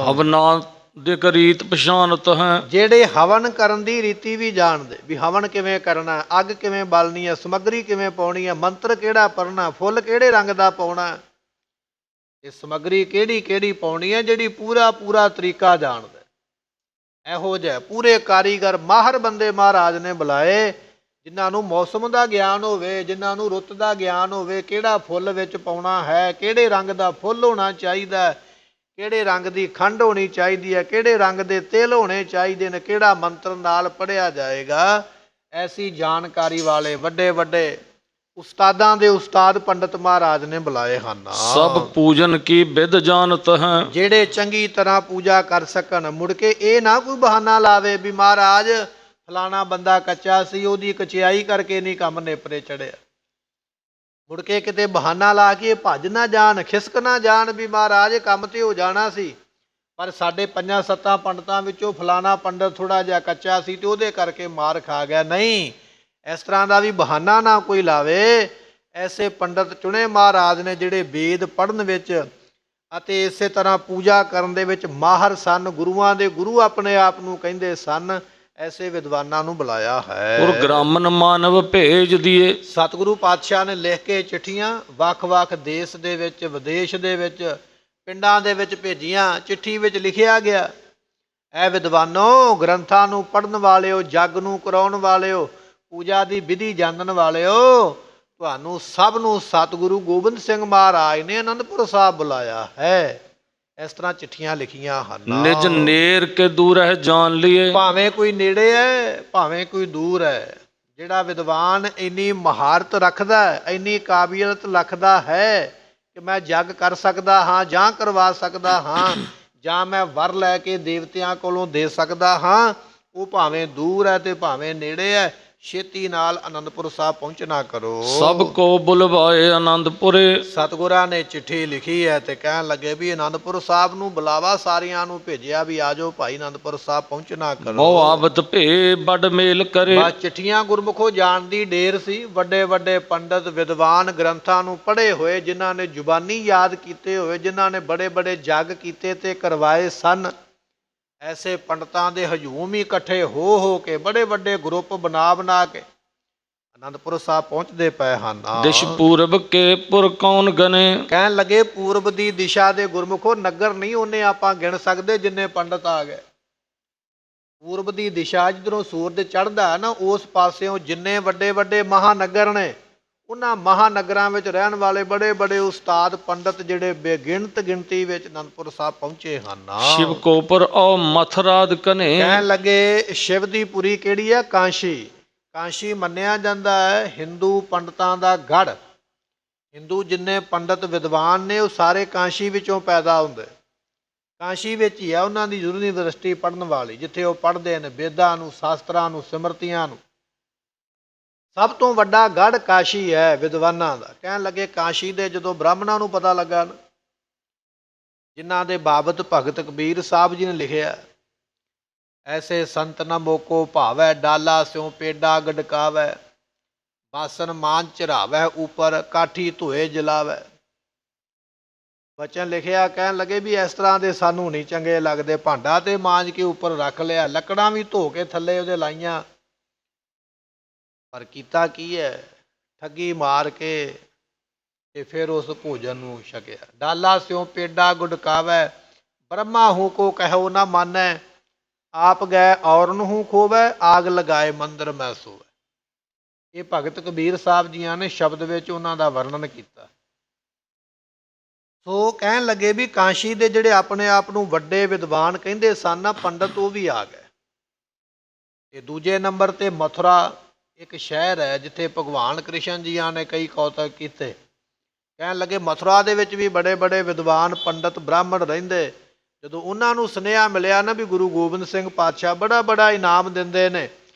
ਹਵਨਾ ਦੇ ਰੀਤ ਪਛਾਨਤ ਹੈ। ਜਿਹੜੇ ਹਵਨ ਕਰਨ ਦੀ ਰੀਤੀ ਵੀ ਜਾਣਦੇ, ਵੀ ਹਵਨ ਕਿਵੇਂ ਕਰਨਾ, ਅੱਗ ਕਿਵੇਂ ਬਾਲਣੀ ਹੈ, ਸਮੱਗਰੀ ਕਿਵੇਂ ਪਾਉਣੀ ਹੈ, ਮੰਤਰ ਕਿਹੜਾ ਪੜ੍ਹਨਾ, ਫੁੱਲ ਕਿਹੜੇ ਰੰਗ ਦਾ ਪਾਉਣਾ, ਇਹ ਸਮੱਗਰੀ ਕਿਹੜੀ ਕਿਹੜੀ ਪਾਉਣੀ ਹੈ, ਜਿਹੜੀ ਪੂਰਾ ਪੂਰਾ ਤਰੀਕਾ ਜਾਣਦਾ। ਇਹੋ ਜਿਹੇ ਪੂਰੇ ਕਾਰੀਗਰ ਮਾਹਰ ਬੰਦੇ ਮਹਾਰਾਜ ਨੇ ਬੁਲਾਏ, ਜਿਨ੍ਹਾਂ ਨੂੰ ਮੌਸਮ ਦਾ ਗਿਆਨ ਹੋਵੇ, ਜਿਨ੍ਹਾਂ ਨੂੰ ਰੁੱਤ ਦਾ ਗਿਆਨ ਹੋਵੇ, ਕਿਹੜਾ ਫੁੱਲ ਵਿੱਚ ਪਾਉਣਾ ਹੈ, ਕਿਹੜੇ ਰੰਗ ਦਾ ਫੁੱਲ ਹੋਣਾ ਚਾਹੀਦਾ, ਕਿਹੜੇ ਰੰਗ ਦੀ ਖੰਡ ਹੋਣੀ ਚਾਹੀਦੀ ਹੈ, ਕਿਹੜੇ ਰੰਗ ਦੇ ਤਿਲ ਹੋਣੇ ਚਾਹੀਦੇ ਨੇ, ਕਿਹੜਾ ਮੰਤਰ ਨਾਲ ਪੜ੍ਹਿਆ ਜਾਏਗਾ। ਐਸੀ ਜਾਣਕਾਰੀ ਵਾਲੇ ਵੱਡੇ ਵੱਡੇ ਉਸਤਾਦਾਂ ਦੇ ਉਸਤਾਦ ਪੰਡਤ ਮਹਾਰਾਜ ਨੇ ਬੁਲਾਏ ਹਨ। ਸਭ ਪੂਜਨ ਕੀ ਵਿਦ ਜਾਣਤ ਹੈ। ਜਿਹੜੇ ਚੰਗੀ ਤਰ੍ਹਾਂ ਪੂਜਾ ਕਰ ਸਕਣ। ਮੁੜ ਕੇ ਇਹ ਨਾ ਕੋਈ ਬਹਾਨਾ ਲਾਵੇ ਵੀ ਮਹਾਰਾਜ ਫਲਾਣਾ ਬੰਦਾ ਕੱਚਾ ਸੀ, ਉਹਦੀ ਕਚਿਆਈ ਕਰਕੇ ਨਹੀਂ ਕੰਮ ਨੇਪਰੇ ਚੜਿਆ। ਮੁੜ ਕੇ ਕਿਤੇ ਬਹਾਨਾ ਲਾ ਕੇ ਭੱਜ ਨਾ ਜਾਣ, ਖਿਸਕ ਨਾ ਜਾਣ ਵੀ ਮਹਾਰਾਜ ਕੰਮ ਤੇ ਹੋ ਜਾਣਾ ਸੀ, ਪਰ ਸਾਡੇ 5-7 ਪੰਡਤਾਂ ਵਿੱਚੋਂ ਫਲਾਣਾ ਪੰਡਤ ਥੋੜਾ ਜਿਹਾ ਕੱਚਾ ਸੀ ਤੇ ਉਹਦੇ ਕਰਕੇ ਮਾਰ ਖਾ ਗਿਆ। ਨਹੀਂ, ਇਸ ਤਰ੍ਹਾਂ ਦਾ ਵੀ ਬਹਾਨਾ ਨਾ ਕੋਈ ਲਾਵੇ। ਐਸੇ ਪੰਡਤ ਚੁਣੇ ਮਹਾਰਾਜ ਨੇ ਜਿਹੜੇ ਵੇਦ ਪੜ੍ਹਨ ਵਿੱਚ ਅਤੇ ਇਸੇ ਤਰ੍ਹਾਂ ਪੂਜਾ ਕਰਨ ਦੇ ਵਿੱਚ ਮਾਹਰ ਸਨ। ਗੁਰੂਆਂ ਦੇ ਗੁਰੂ ਆਪਣੇ ਆਪ ਨੂੰ ਕਹਿੰਦੇ ਸਨ। ਐਸੇ ਵਿਦਵਾਨਾਂ ਨੂੰ ਬੁਲਾਇਆ ਹੈ। ਔਰ ਗ੍ਰਾਮਨ ਮਾਨਵ ਭੇਜ ਦੀਏ। ਸਤਿਗੁਰੂ ਪਾਤਸ਼ਾਹ ਨੇ ਲਿਖ ਕੇ ਚਿੱਠੀਆਂ ਵੱਖ-ਵੱਖ ਦੇਸ਼ ਦੇ ਵਿੱਚ, ਵਿਦੇਸ਼ ਦੇ ਵਿੱਚ, ਪਿੰਡਾਂ ਦੇ ਵਿੱਚ ਭੇਜੀਆਂ। ਚਿੱਠੀ ਵਿੱਚ ਲਿਖਿਆ ਗਿਆ, ਇਹ ਵਿਦਵਾਨੋ, ਗ੍ਰੰਥਾਂ ਨੂੰ ਪੜ੍ਹਨ ਵਾਲਿਓ, ਜੱਗ ਨੂੰ ਕਰਾਉਣ ਵਾਲਿਓ, ਪੂਜਾ ਦੀ ਵਿਧੀ ਜਾਣਨ ਵਾਲਿਓ, ਤੁਹਾਨੂੰ ਸਭ ਨੂੰ ਸਤਿਗੁਰੂ ਗੋਬਿੰਦ ਸਿੰਘ ਮਹਾਰਾਜ ਨੇ ਅਨੰਦਪੁਰ ਸਾਹਿਬ ਬੁਲਾਇਆ ਹੈ। ਇਸ ਤਰ੍ਹਾਂ ਚਿੱਠੀਆਂ ਲਿਖੀਆਂ ਹਨ। ਨਿਜ ਨੇਰ ਕੇ ਦੂਰ ਹੈ ਜਾਣ ਲਈਏ। ਭਾਵੇਂ ਕੋਈ ਨੇੜੇ ਹੈ, ਭਾਵੇਂ ਕੋਈ ਦੂਰ ਹੈ, ਜਿਹੜਾ ਵਿਦਵਾਨ ਇੰਨੀ ਮਹਾਰਤ ਰੱਖਦਾ, ਇੰਨੀ ਕਾਬਲੀਅਤ ਰੱਖਦਾ ਹੈ ਕਿ ਮੈਂ ਜੱਗ ਕਰ ਸਕਦਾ ਹਾਂ ਜਾਂ ਕਰਵਾ ਸਕਦਾ ਹਾਂ, ਜਾਂ ਮੈਂ ਵਰ ਲੈ ਕੇ ਦੇਵਤਿਆਂ ਕੋਲੋਂ ਦੇ ਸਕਦਾ ਹਾਂ, ਉਹ ਭਾਵੇਂ ਦੂਰ ਹੈ ਤੇ ਭਾਵੇਂ ਨੇੜੇ ਹੈ, ਛੇਤੀ ਨਾਲ ਆਨੰਦਪੁਰ ਸਾਹਿਬ ਪਹੁੰਚਣਾ ਕਰੋ। ਸਭ ਕੋ ਬੁਲਵਾਏ ਆਨੰਦਪੁਰੇ। ਸਤਿਗੁਰਾਂ ਨੇ ਚਿੱਠੀ ਲਿਖੀ ਹੈ ਤੇ ਕਹਿਣ ਲੱਗੇ ਵੀ ਆਨੰਦਪੁਰ ਸਾਹਿਬ ਨੂੰ ਬੁਲਾਵਾ ਸਾਰਿਆਂ ਨੂੰ ਭੇਜਿਆ ਵੀ ਆਜੋ ਭਾਈ ਆਨੰਦਪੁਰ ਸਾਹਿਬ ਪਹੁੰਚਣਾ ਕਰੋ। ਬਹੁ ਆਵਤ ਭੇ ਬੜ ਮੇਲ ਕਰੇ। ਬਸ ਚਿੱਠੀਆਂ ਗੁਰਮੁਖੋ ਜਾਣ ਦੀ ਢੇਰ ਸੀ। ਵੱਡੇ ਵੱਡੇ ਪੰਡਤ ਵਿਦਵਾਨ ਗ੍ਰੰਥਾਂ ਨੂੰ ਪੜ੍ਹੇ ਹੋਏ, ਜਿਨ੍ਹਾਂ ਨੇ ਜ਼ੁਬਾਨੀ ਯਾਦ ਕੀਤੇ ਹੋਏ, ਜਿਨ੍ਹਾਂ ਨੇ ਬੜੇ ਬੜੇ ਜੱਗ ਕੀਤੇ ਤੇ ਕਰਵਾਏ ਸਨ। ਐਸੇ ਪੰਡਤਾਂ ਦੇ ਹਜੂਮ ਹੀ ਇਕੱਠੇ ਹੋ ਕੇ ਬੜੇ ਵੱਡੇ ਗਰੁੱਪ ਬਣਾ ਕੇ ਅਨੰਦਪੁਰ ਸਾਹਿਬ ਪਹੁੰਚਦੇ ਪਏ ਹਨ। ਦਿਸ਼ ਪੂਰਬ ਕੇ ਪੁਰ ਕੌਣ ਗਨੇ। ਕਹਿਣ ਲੱਗੇ ਪੂਰਬ ਦੀ ਦਿਸ਼ਾ ਦੇ ਗੁਰਮੁਖੋ ਨਗਰ ਨਹੀਂ ਉਹਨੇ ਆਪਾਂ ਗਿਣ ਸਕਦੇ ਜਿੰਨੇ ਪੰਡਤ ਆ ਗਏ। ਪੂਰਬ ਦੀ ਦਿਸ਼ਾ ਜਿੱਧਰੋਂ ਸੂਰਜ ਚੜ੍ਹਦਾ ਨਾ ਉਸ ਪਾਸਿਓਂ ਜਿੰਨੇ ਵੱਡੇ ਵੱਡੇ ਮਹਾਨਗਰ ਨੇ ਉਹਨਾਂ ਮਹਾਨਗਰਾਂ ਵਿੱਚ ਰਹਿਣ ਵਾਲੇ ਬੜੇ ਬੜੇ ਉਸਤਾਦ ਪੰਡਤ ਜਿਹੜੇ ਬੇਗਿਣਤ ਗਿਣਤੀ ਵਿੱਚ ਅਨੰਦਪੁਰ ਸਾਹਿਬ ਪਹੁੰਚੇ ਹਨ। ਸ਼ਿਵ ਕੋ ਪੁਰ ਔ ਮਥਰਾਦ ਕਨੇ। ਕਹਿਣ ਲੱਗੇ ਸ਼ਿਵ ਦੀ ਪੁਰੀ ਕਿਹੜੀ ਹੈ? ਕਾਂਸ਼ੀ। ਕਾਂਸ਼ੀ ਮੰਨਿਆ ਜਾਂਦਾ ਹੈ ਹਿੰਦੂ ਪੰਡਤਾਂ ਦਾ ਗੜ੍ਹ। ਹਿੰਦੂ ਜਿੰਨੇ ਪੰਡਤ ਵਿਦਵਾਨ ਨੇ ਉਹ ਸਾਰੇ ਕਾਂਸ਼ੀ ਵਿੱਚੋਂ ਪੈਦਾ ਹੁੰਦੇ। ਕਾਂਸ਼ੀ ਵਿੱਚ ਹੀ ਹੈ ਉਹਨਾਂ ਦੀ ਯੂਨੀਵਰਸਿਟੀ ਪੜ੍ਹਨ ਵਾਲੀ, ਜਿੱਥੇ ਉਹ ਪੜ੍ਹਦੇ ਨੇ ਵੇਦਾਂ ਨੂੰ, ਸ਼ਾਸਤਰਾਂ ਨੂੰ, ਸਿਮਰਤੀਆਂ ਨੂੰ। ਸਭ ਤੋਂ ਵੱਡਾ ਗੜ੍ਹ ਕਾਸ਼ੀ ਹੈ ਵਿਦਵਾਨਾਂ ਦਾ। ਕਹਿਣ ਲੱਗੇ ਕਾਸ਼ੀ ਦੇ ਜਦੋਂ ਬ੍ਰਾਹਮਣਾਂ ਨੂੰ ਪਤਾ ਲੱਗਾ ਨਾ, ਜਿਨ੍ਹਾਂ ਦੇ ਬਾਬਤ ਭਗਤ ਕਬੀਰ ਸਾਹਿਬ ਜੀ ਨੇ ਲਿਖਿਆ, ਐਸੇ ਸੰਤ ਨ ਮੋਕੋ ਭਾਵੈ, ਡਾਲਾ ਸਿਉ ਪੇਡਾ ਗਡਕਾਵੈ, ਬਾਸਨ ਮਾਂਜ ਚੜਾਵੈ ਉਪਰ, ਕਾਠੀ ਧੋਏ ਜਲਾਵੈ। ਬਚਨ ਲਿਖਿਆ, ਕਹਿਣ ਲੱਗੇ ਵੀ ਇਸ ਤਰ੍ਹਾਂ ਦੇ ਸਾਨੂੰ ਨਹੀਂ ਚੰਗੇ ਲੱਗਦੇ। ਭਾਂਡਾ ਤੇ ਮਾਂਜ ਕੇ ਉੱਪਰ ਰੱਖ ਲਿਆ, ਲੱਕੜਾਂ ਵੀ ਧੋ ਕੇ ਥੱਲੇ ਉਹਦੇ ਲਾਈਆਂ, ਪਰ ਕੀਤਾ ਕੀ ਹੈ? ਠੱਗੀ ਮਾਰ ਕੇ ਤੇ ਫਿਰ ਉਸ ਭੋਜਨ ਨੂੰ ਛਕਿਆ। ਡਾਲਾ ਸਿਉ ਪੇਡਾ ਗੁਡਕਾਵੈ, ਬ੍ਰਹਮਾ ਹੂੰ ਕੋ ਕਹਿਓ ਨਾ ਮਾਨੈ, ਆਪ ਗਏ ਔਰਨ ਹੂੰ ਖੋਵੈ, ਆਗ ਲਗਾਏ ਮੰਦਰ ਮੈਂ ਸੋਵੈ। ਇਹ ਭਗਤ ਕਬੀਰ ਸਾਹਿਬ ਜੀਆਂ ਨੇ ਸ਼ਬਦ ਵਿੱਚ ਉਹਨਾਂ ਦਾ ਵਰਣਨ ਕੀਤਾ। ਸੋ ਕਹਿਣ ਲੱਗੇ ਵੀ ਕਾਂਸ਼ੀ ਦੇ ਜਿਹੜੇ ਆਪਣੇ ਆਪ ਨੂੰ ਵੱਡੇ ਵਿਦਵਾਨ ਕਹਿੰਦੇ ਸਨ ਨਾ ਪੰਡਤ, ਉਹ ਵੀ ਆ ਗਏ। ਤੇ ਦੂਜੇ ਨੰਬਰ ਤੇ ਮਥੁਰਾ ਇੱਕ ਸ਼ਹਿਰ ਹੈ ਜਿੱਥੇ ਭਗਵਾਨ ਕ੍ਰਿਸ਼ਨ ਜੀਆਂ ਨੇ ਕਈ ਕੌਤਕ ਕੀਤੇ। ਕਹਿਣ ਲੱਗੇ ਮਥੁਰਾ ਦੇ ਵਿੱਚ ਵੀ ਬੜੇ ਬੜੇ ਵਿਦਵਾਨ ਪੰਡਤ ਬ੍ਰਾਹਮਣ ਰਹਿੰਦੇ। ਜਦੋਂ ਉਹਨਾਂ ਨੂੰ ਸੁਨੇਹਾ ਮਿਲਿਆ ਨਾ ਵੀ ਗੁਰੂ ਗੋਬਿੰਦ ਸਿੰਘ ਪਾਤਸ਼ਾਹ ਬੜਾ ਬੜਾ ਇਨਾਮ ਦਿੰਦੇ ਨੇ,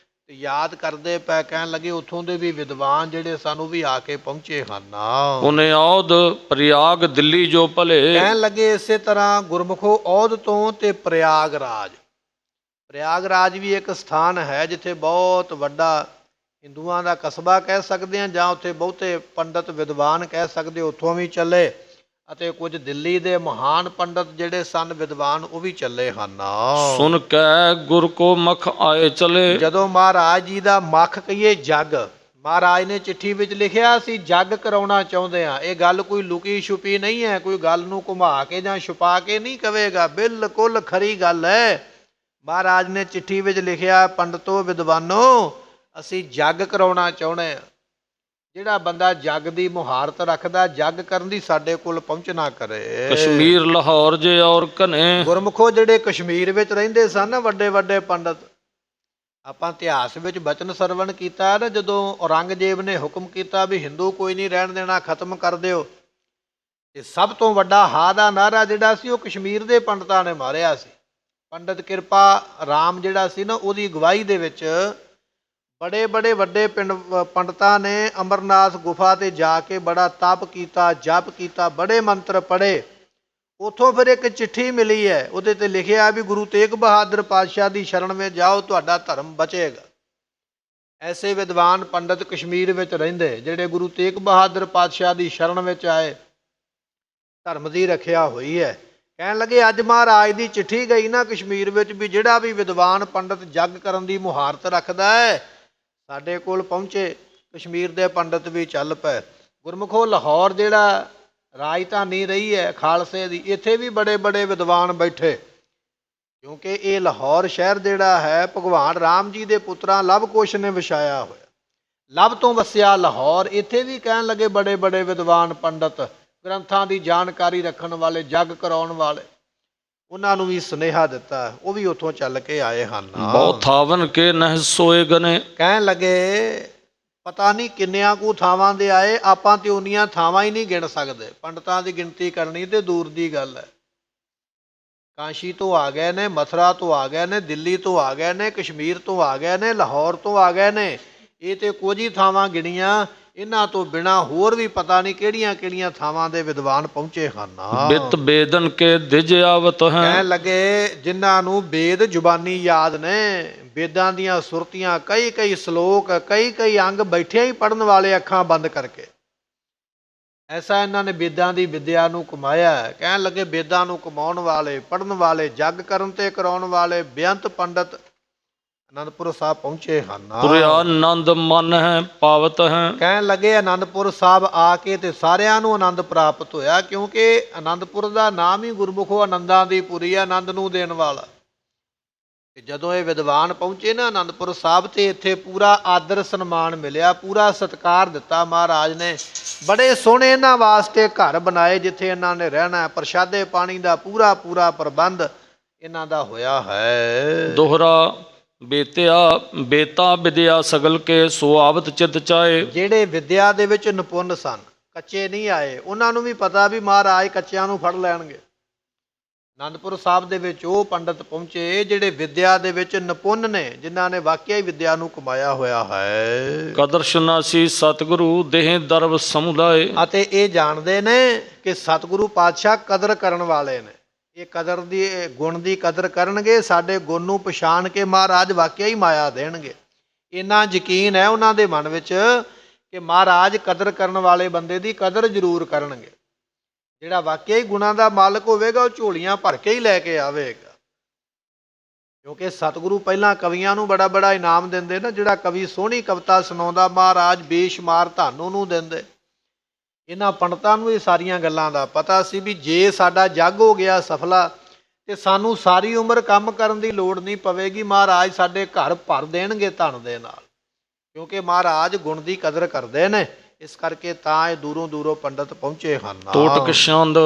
ਤੇ ਯਾਦ ਕਰਦੇ ਪਏ। ਕਹਿਣ ਲੱਗੇ ਉੱਥੋਂ ਦੇ ਵੀ ਵਿਦਵਾਨ ਜਿਹੜੇ ਸਾਨੂੰ ਵੀ ਆ ਕੇ ਪਹੁੰਚੇ ਹਨ। ਉਹਨੇ ਔਦ ਪ੍ਰਯਾਗ ਦਿੱਲੀ ਜੋ ਭਲੇ। ਕਹਿਣ ਲੱਗੇ ਇਸੇ ਤਰ੍ਹਾਂ ਗੁਰਮੁਖੋ ਔਦ ਤੋਂ ਤੇ ਪ੍ਰਯਾਗਰਾਜ। ਪ੍ਰਯਾਗਰਾਜ ਵੀ ਇੱਕ ਸਥਾਨ ਹੈ ਜਿੱਥੇ ਬਹੁਤ ਵੱਡਾ ਹਿੰਦੂਆਂ ਦਾ ਕਸਬਾ ਕਹਿ ਸਕਦੇ ਹਾਂ, ਜਾਂ ਉੱਥੇ ਬਹੁਤੇ ਪੰਡਤ ਵਿਦਵਾਨ ਕਹਿ ਸਕਦੇ, ਉੱਥੋਂ ਵੀ ਚੱਲੇ। ਅਤੇ ਕੁਝ ਦਿੱਲੀ ਦੇ ਮਹਾਨ ਪੰਡਤ ਜਿਹੜੇ ਸਨ ਵਿਦਵਾਨ, ਉਹ ਵੀ ਚੱਲੇ ਹਨ। ਸੁਣ ਕੈ ਗੁਰ ਕੋ ਮਖ ਆਏ ਚਲੇ। ਜਦੋਂ ਮਹਾਰਾਜ ਜੀ ਦਾ ਮੱਖ ਕਹੀਏ ਜੱਗ, ਮਹਾਰਾਜ ਨੇ ਚਿੱਠੀ ਵਿੱਚ ਲਿਖਿਆ ਸੀ ਜੱਗ ਕਰਾਉਣਾ ਚਾਹੁੰਦੇ ਆ। ਇਹ ਗੱਲ ਕੋਈ ਲੁਕੀ ਛੁਪੀ ਨਹੀਂ ਹੈ, ਕੋਈ ਗੱਲ ਨੂੰ ਘੁਮਾ ਕੇ ਜਾਂ ਛੁਪਾ ਕੇ ਨਹੀਂ ਕਵੇਗਾ, ਬਿਲਕੁਲ ਖਰੀ ਗੱਲ ਹੈ। ਮਹਾਰਾਜ ਨੇ ਚਿੱਠੀ ਵਿੱਚ ਲਿਖਿਆ, ਪੰਡਤੋ ਵਿਦਵਾਨੋ ਅਸੀਂ ਜੱਗ ਕਰਾਉਣਾ ਚਾਹੁੰਦੇ ਹਾਂ। ਜਿਹੜਾ ਬੰਦਾ ਜੱਗ ਦੀ ਮੁਹਾਰਤ ਰੱਖਦਾ, ਜੱਗ ਕਰਨ ਦੀ ਸਾਡੇ ਕੋਲ ਪਹੁੰਚਣਾ ਕਰੇ। ਕਸ਼ਮੀਰ ਲਾਹੌਰ ਜੇ ਔਰ ਕਨੇ। ਗੁਰਮੁਖੋ ਜਿਹੜੇ ਕਸ਼ਮੀਰ ਵਿੱਚ ਰਹਿੰਦੇ ਸਨ ਨਾ ਵੱਡੇ ਵੱਡੇ ਪੰਡਤ, ਆਪਾਂ ਇਤਿਹਾਸ ਵਿੱਚ ਬਚਨ ਸਰਵਣ ਕੀਤਾ ਨਾ, ਜਦੋਂ ਔਰੰਗਜ਼ੇਬ ਨੇ ਹੁਕਮ ਕੀਤਾ ਵੀ ਹਿੰਦੂ ਕੋਈ ਨਹੀਂ ਰਹਿਣ ਦੇਣਾ, ਖਤਮ ਕਰ ਦਿਓ, ਤੇ ਸਭ ਤੋਂ ਵੱਡਾ ਹਾ ਦਾ ਨਾਅਰਾ ਜਿਹੜਾ ਸੀ ਉਹ ਕਸ਼ਮੀਰ ਦੇ ਪੰਡਤਾਂ ਨੇ ਮਾਰਿਆ ਸੀ। ਪੰਡਤ ਕਿਰਪਾ ਰਾਮ ਜਿਹੜਾ ਸੀ ਨਾ, ਉਹਦੀ ਅਗਵਾਈ ਦੇ ਵਿੱਚ ਬੜੇ ਬੜੇ ਵੱਡੇ ਪੰਡਤਾਂ ਨੇ ਅਮਰਨਾਥ ਗੁਫਾ ਤੇ ਜਾ ਕੇ ਬੜਾ ਤਪ ਕੀਤਾ, ਜਪ ਕੀਤਾ, ਬੜੇ ਮੰਤਰ ਪੜ੍ਹੇ। ਉੱਥੋਂ ਫਿਰ ਇੱਕ ਚਿੱਠੀ ਮਿਲੀ ਹੈ, ਉਹਦੇ ਤੇ ਲਿਖਿਆ ਵੀ ਗੁਰੂ ਤੇਗ ਬਹਾਦਰ ਪਾਤਸ਼ਾਹ ਦੀ ਸ਼ਰਨ ਵਿੱਚ ਜਾਓ, ਤੁਹਾਡਾ ਧਰਮ ਬਚੇਗਾ। ਐਸੇ ਵਿਦਵਾਨ ਪੰਡਤ ਕਸ਼ਮੀਰ ਵਿੱਚ ਰਹਿੰਦੇ ਜਿਹੜੇ ਗੁਰੂ ਤੇਗ ਬਹਾਦਰ ਪਾਤਸ਼ਾਹ ਦੀ ਸ਼ਰਨ ਵਿੱਚ ਆਏ, ਧਰਮ ਦੀ ਰੱਖਿਆ ਹੋਈ ਹੈ। ਕਹਿਣ ਲੱਗੇ ਅੱਜ ਮਹਾਰਾਜ ਦੀ ਚਿੱਠੀ ਗਈ ਨਾ ਕਸ਼ਮੀਰ ਵਿੱਚ ਵੀ ਜਿਹੜਾ ਵੀ ਵਿਦਵਾਨ ਪੰਡਤ ਜੱਗ ਕਰਨ ਦੀ ਮੁਹਾਰਤ ਰੱਖਦਾ ਹੈ ਸਾਡੇ ਕੋਲ ਪਹੁੰਚੇ। ਕਸ਼ਮੀਰ ਦੇ ਪੰਡਤ ਵੀ ਚੱਲ ਪਏ। ਗੁਰਮੁਖੋ ਲਾਹੌਰ ਜਿਹੜਾ ਰਾਜਧਾਨੀ ਰਹੀ ਹੈ ਖਾਲਸੇ ਦੀ, ਇੱਥੇ ਵੀ ਬੜੇ ਬੜੇ ਵਿਦਵਾਨ ਬੈਠੇ, ਕਿਉਂਕਿ ਇਹ ਲਾਹੌਰ ਸ਼ਹਿਰ ਜਿਹੜਾ ਹੈ ਭਗਵਾਨ ਰਾਮ ਜੀ ਦੇ ਪੁੱਤਰਾਂ ਲਵ ਕੁਸ਼ ਨੇ ਵਸਾਇਆ ਹੋਇਆ। ਲਵ ਤੋਂ ਵਸਿਆ ਲਾਹੌਰ। ਇੱਥੇ ਵੀ ਕਹਿਣ ਲੱਗੇ ਬੜੇ ਬੜੇ ਵਿਦਵਾਨ ਪੰਡਤ, ਗ੍ਰੰਥਾਂ ਦੀ ਜਾਣਕਾਰੀ ਰੱਖਣ ਵਾਲੇ, ਜੱਗ ਕਰਾਉਣ ਵਾਲੇ, ਉਹਨਾਂ ਨੂੰ ਵੀ ਸੁਨੇਹਾ ਦਿੱਤਾ, ਉਹ ਵੀ ਉੱਥੋਂ ਚੱਲ ਕੇ ਆਏ ਹਨ। ਬਹੁਤ ਥਾਵਨ ਕੇ ਨਹਿ ਸੋਏ ਗਨੇ। ਕਹਿਣ ਲੱਗੇ ਪਤਾ ਨਹੀਂ ਕਿੰਨਿਆਂ ਕੁ ਥਾਵਾਂ ਦੇ ਆਏ, ਆਪਾਂ ਤੇ ਉਨੀਆਂ ਥਾਵਾਂ ਹੀ ਨਹੀਂ ਗਿਣ ਸਕਦੇ। ਪੰਡਤਾਂ ਦੀ ਗਿਣਤੀ ਕਰਨੀ ਤੇ ਦੂਰ ਦੀ ਗੱਲ ਹੈ। ਕਾਂਸ਼ੀ ਤੋਂ ਆ ਗਏ ਨੇ, ਮਥੁਰਾ ਤੋਂ ਆ ਗਏ ਨੇ, ਦਿੱਲੀ ਤੋਂ ਆ ਗਏ ਨੇ, ਕਸ਼ਮੀਰ ਤੋਂ ਆ ਗਏ ਨੇ, ਲਾਹੌਰ ਤੋਂ ਆ ਗਏ ਨੇ। ਇਹ ਤੇ ਕੁਝ ਹੀ ਥਾਵਾਂ ਗਿਣੀਆਂ, ਇਹਨਾਂ ਤੋਂ ਬਿਨਾਂ ਹੋਰ ਵੀ ਪਤਾ ਨਹੀਂ ਕਿਹੜੀਆਂ ਕਿਹੜੀਆਂ ਥਾਵਾਂ ਦੇ ਵਿਦਵਾਨ ਪਹੁੰਚੇ ਹਨ। ਬਿਤ ਬੇਦਨ ਕੇ ਦਿਜ ਆਵਤ ਹੈ। ਕਹਿਣ ਲੱਗੇ ਜਿਨ੍ਹਾਂ ਨੂੰ ਵੇਦ ਜ਼ੁਬਾਨੀ ਯਾਦ ਨੇ, ਵੇਦਾਂ ਦੀਆਂ ਸੁਰਤੀਆਂ, ਕਈ ਕਈ ਸ਼ਲੋਕ, ਕਈ ਕਈ ਅੰਗ ਬੈਠਿਆਂ ਹੀ ਪੜ੍ਹਨ ਵਾਲੇ ਅੱਖਾਂ ਬੰਦ ਕਰਕੇ, ਐਸਾ ਇਹਨਾਂ ਨੇ ਵੇਦਾਂ ਦੀ ਵਿਦਿਆ ਨੂੰ ਕਮਾਇਆ। ਕਹਿਣ ਲੱਗੇ ਵੇਦਾਂ ਨੂੰ ਕਮਾਉਣ ਵਾਲੇ, ਪੜ੍ਹਨ ਵਾਲੇ, ਜੱਗ ਕਰਨ ਤੇ ਕਰਾਉਣ ਵਾਲੇ ਬੇਅੰਤ ਪੰਡਤ ਅਨੰਦਪੁਰ ਸਾਹਿਬ ਪਹੁੰਚੇ ਹਨ। ਪੁਰਿਆ ਆਨੰਦ ਮਨ ਹੈ ਪਾਵਤ ਹੈ। ਕਹਿਣ ਲੱਗੇ ਅਨੰਦਪੁਰ ਸਾਹਿਬ ਆ ਕੇ ਤੇ ਸਾਰਿਆਂ ਨੂੰ ਆਨੰਦ ਪ੍ਰਾਪਤ ਹੋਇਆ, ਕਿਉਂਕਿ ਅਨੰਦਪੁਰ ਦਾ ਨਾਮ ਹੀ ਗੁਰਮੁਖੋ ਆਨੰਦਾਂ ਦੀ ਪੁਰੀ ਹੈ, ਆਨੰਦ ਨੂੰ ਦੇਣ ਵਾਲਾ। ਤੇ ਜਦੋਂ ਇਹ ਵਿਦਵਾਨ ਪਹੁੰਚੇ ਨਾ ਅਨੰਦਪੁਰ ਸਾਹਿਬ, ਤੇ ਇੱਥੇ ਪੂਰਾ ਆਦਰ ਸਨਮਾਨ ਮਿਲਿਆ, ਪੂਰਾ ਸਤਿਕਾਰ ਦਿੱਤਾ ਮਹਾਰਾਜ ਨੇ। ਬੜੇ ਸੋਹਣੇ ਇਹਨਾਂ ਵਾਸਤੇ ਘਰ ਬਣਾਏ ਜਿੱਥੇ ਇਹਨਾਂ ਨੇ ਰਹਿਣਾ, ਪ੍ਰਸ਼ਾਦੇ ਪਾਣੀ ਦਾ ਪੂਰਾ ਪੂਰਾ ਪ੍ਰਬੰਧ ਇਹਨਾਂ ਦਾ ਹੋਇਆ ਹੈ। ਦੋਹਰਾ ਬੇਤਾ ਵਿਦਿਆ ਸਗਲ ਕੇ ਸੁਆਵਤ ਚਿਤ ਚਾਏ। ਜਿਹੜੇ ਵਿਦਿਆ ਦੇ ਵਿੱਚ ਨਿਪੁੰਨ ਸਨ, ਕੱਚੇ ਨਹੀਂ ਆਏ, ਉਹਨਾਂ ਨੂੰ ਵੀ ਪਤਾ ਵੀ ਮਹਾਰਾਜ ਕੱਚਿਆਂ ਨੂੰ ਫੜ ਲੈਣਗੇ। ਅਨੰਦਪੁਰ ਸਾਹਿਬ ਦੇ ਵਿੱਚ ਉਹ ਪੰਡਤ ਪਹੁੰਚੇ ਜਿਹੜੇ ਵਿਦਿਆ ਦੇ ਵਿੱਚ ਨਿਪੁੰਨ ਨੇ, ਜਿਨ੍ਹਾਂ ਨੇ ਵਾਕਿਆ ਹੀ ਵਿਦਿਆ ਨੂੰ ਕਮਾਇਆ ਹੋਇਆ ਹੈ। ਕਦਰਸ਼ਨਾਸੀ ਸਤਿਗੁਰੂ ਦੇਹ ਦਰਬ ਸਮੁਦਾਏ। ਅਤੇ ਇਹ ਜਾਣਦੇ ਨੇ ਕਿ ਸਤਿਗੁਰੂ ਪਾਤਸ਼ਾਹ ਕਦਰ ਕਰਨ ਵਾਲੇ ਨੇ। ਇਹ ਕਦਰ ਦੀ ਗੁਣ ਦੀ ਕਦਰ ਕਰਨਗੇ, ਸਾਡੇ ਗੁਣ ਨੂੰ ਪਛਾਣ ਕੇ ਮਹਾਰਾਜ ਵਾਕਿਆ ਹੀ ਮਾਇਆ ਦੇਣਗੇ। ਇੰਨਾ ਯਕੀਨ ਹੈ ਉਹਨਾਂ ਦੇ ਮਨ ਵਿੱਚ ਕਿ ਮਹਾਰਾਜ ਕਦਰ ਕਰਨ ਵਾਲੇ ਬੰਦੇ ਦੀ ਕਦਰ ਜ਼ਰੂਰ ਕਰਨਗੇ। ਜਿਹੜਾ ਵਾਕਿਆ ਹੀ ਗੁਣਾਂ ਦਾ ਮਾਲਕ ਹੋਵੇਗਾ ਉਹ ਝੋਲੀਆਂ ਭਰ ਕੇ ਹੀ ਲੈ ਕੇ ਆਵੇਗਾ। ਕਿਉਂਕਿ ਸਤਿਗੁਰੂ ਪਹਿਲਾਂ ਕਵੀਆਂ ਨੂੰ ਬੜਾ ਬੜਾ ਇਨਾਮ ਦਿੰਦੇ ਨਾ। ਜਿਹੜਾ ਕਵੀ ਸੋਹਣੀ ਕਵਿਤਾ ਸੁਣਾਉਂਦਾ ਮਹਾਰਾਜ ਬੇਸ਼ੁਮਾਰ ਧਨ ਉਹਨੂੰ ਦਿੰਦੇ। ਇਹਨਾਂ ਪੰਡਤਾਂ ਨੂੰ ਇਹ ਸਾਰੀਆਂ ਗੱਲਾਂ ਦਾ ਪਤਾ ਸੀ ਵੀ ਜੇ ਸਾਡਾ ਜੱਗ ਹੋ ਗਿਆ ਸਫਲਾ ਤੇ ਸਾਨੂੰ ਸਾਰੀ ਉਮਰ ਕੰਮ ਕਰਨ ਦੀ ਲੋੜ ਨਹੀਂ ਪਵੇਗੀ, ਮਹਾਰਾਜ ਸਾਡੇ ਘਰ ਭਰ ਦੇਣਗੇ ਧਨ ਦੇ ਨਾਲ। ਕਿਉਂਕਿ ਮਹਾਰਾਜ ਗੁਣ ਦੀ ਕਦਰ ਕਰਦੇ ਨੇ, ਇਸ ਕਰਕੇ ਤਾਂ ਇਹ ਦੂਰੋਂ ਦੂਰੋਂ ਪੰਡਤ ਪਹੁੰਚੇ ਹਨ। ਟੋਟਕ ਛੰਦ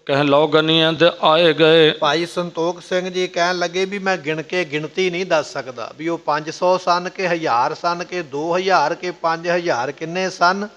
ਕਹਿ ਲਓ ਗਨੀਆਂ ਤੇ ਆਏ ਗਏ। ਭਾਈ ਸੰਤੋਖ ਸਿੰਘ ਜੀ ਕਹਿਣ ਲੱਗੇ ਵੀ ਮੈਂ ਗਿਣ ਕੇ ਗਿਣਤੀ ਨਹੀਂ ਦੱਸ ਸਕਦਾ ਵੀ ਉਹ 500 ਸਨ ਕਿ 1000 ਸਨ ਕਿ 2000 ਕਿ 5000 ਕਿੰਨੇ ਸਨ।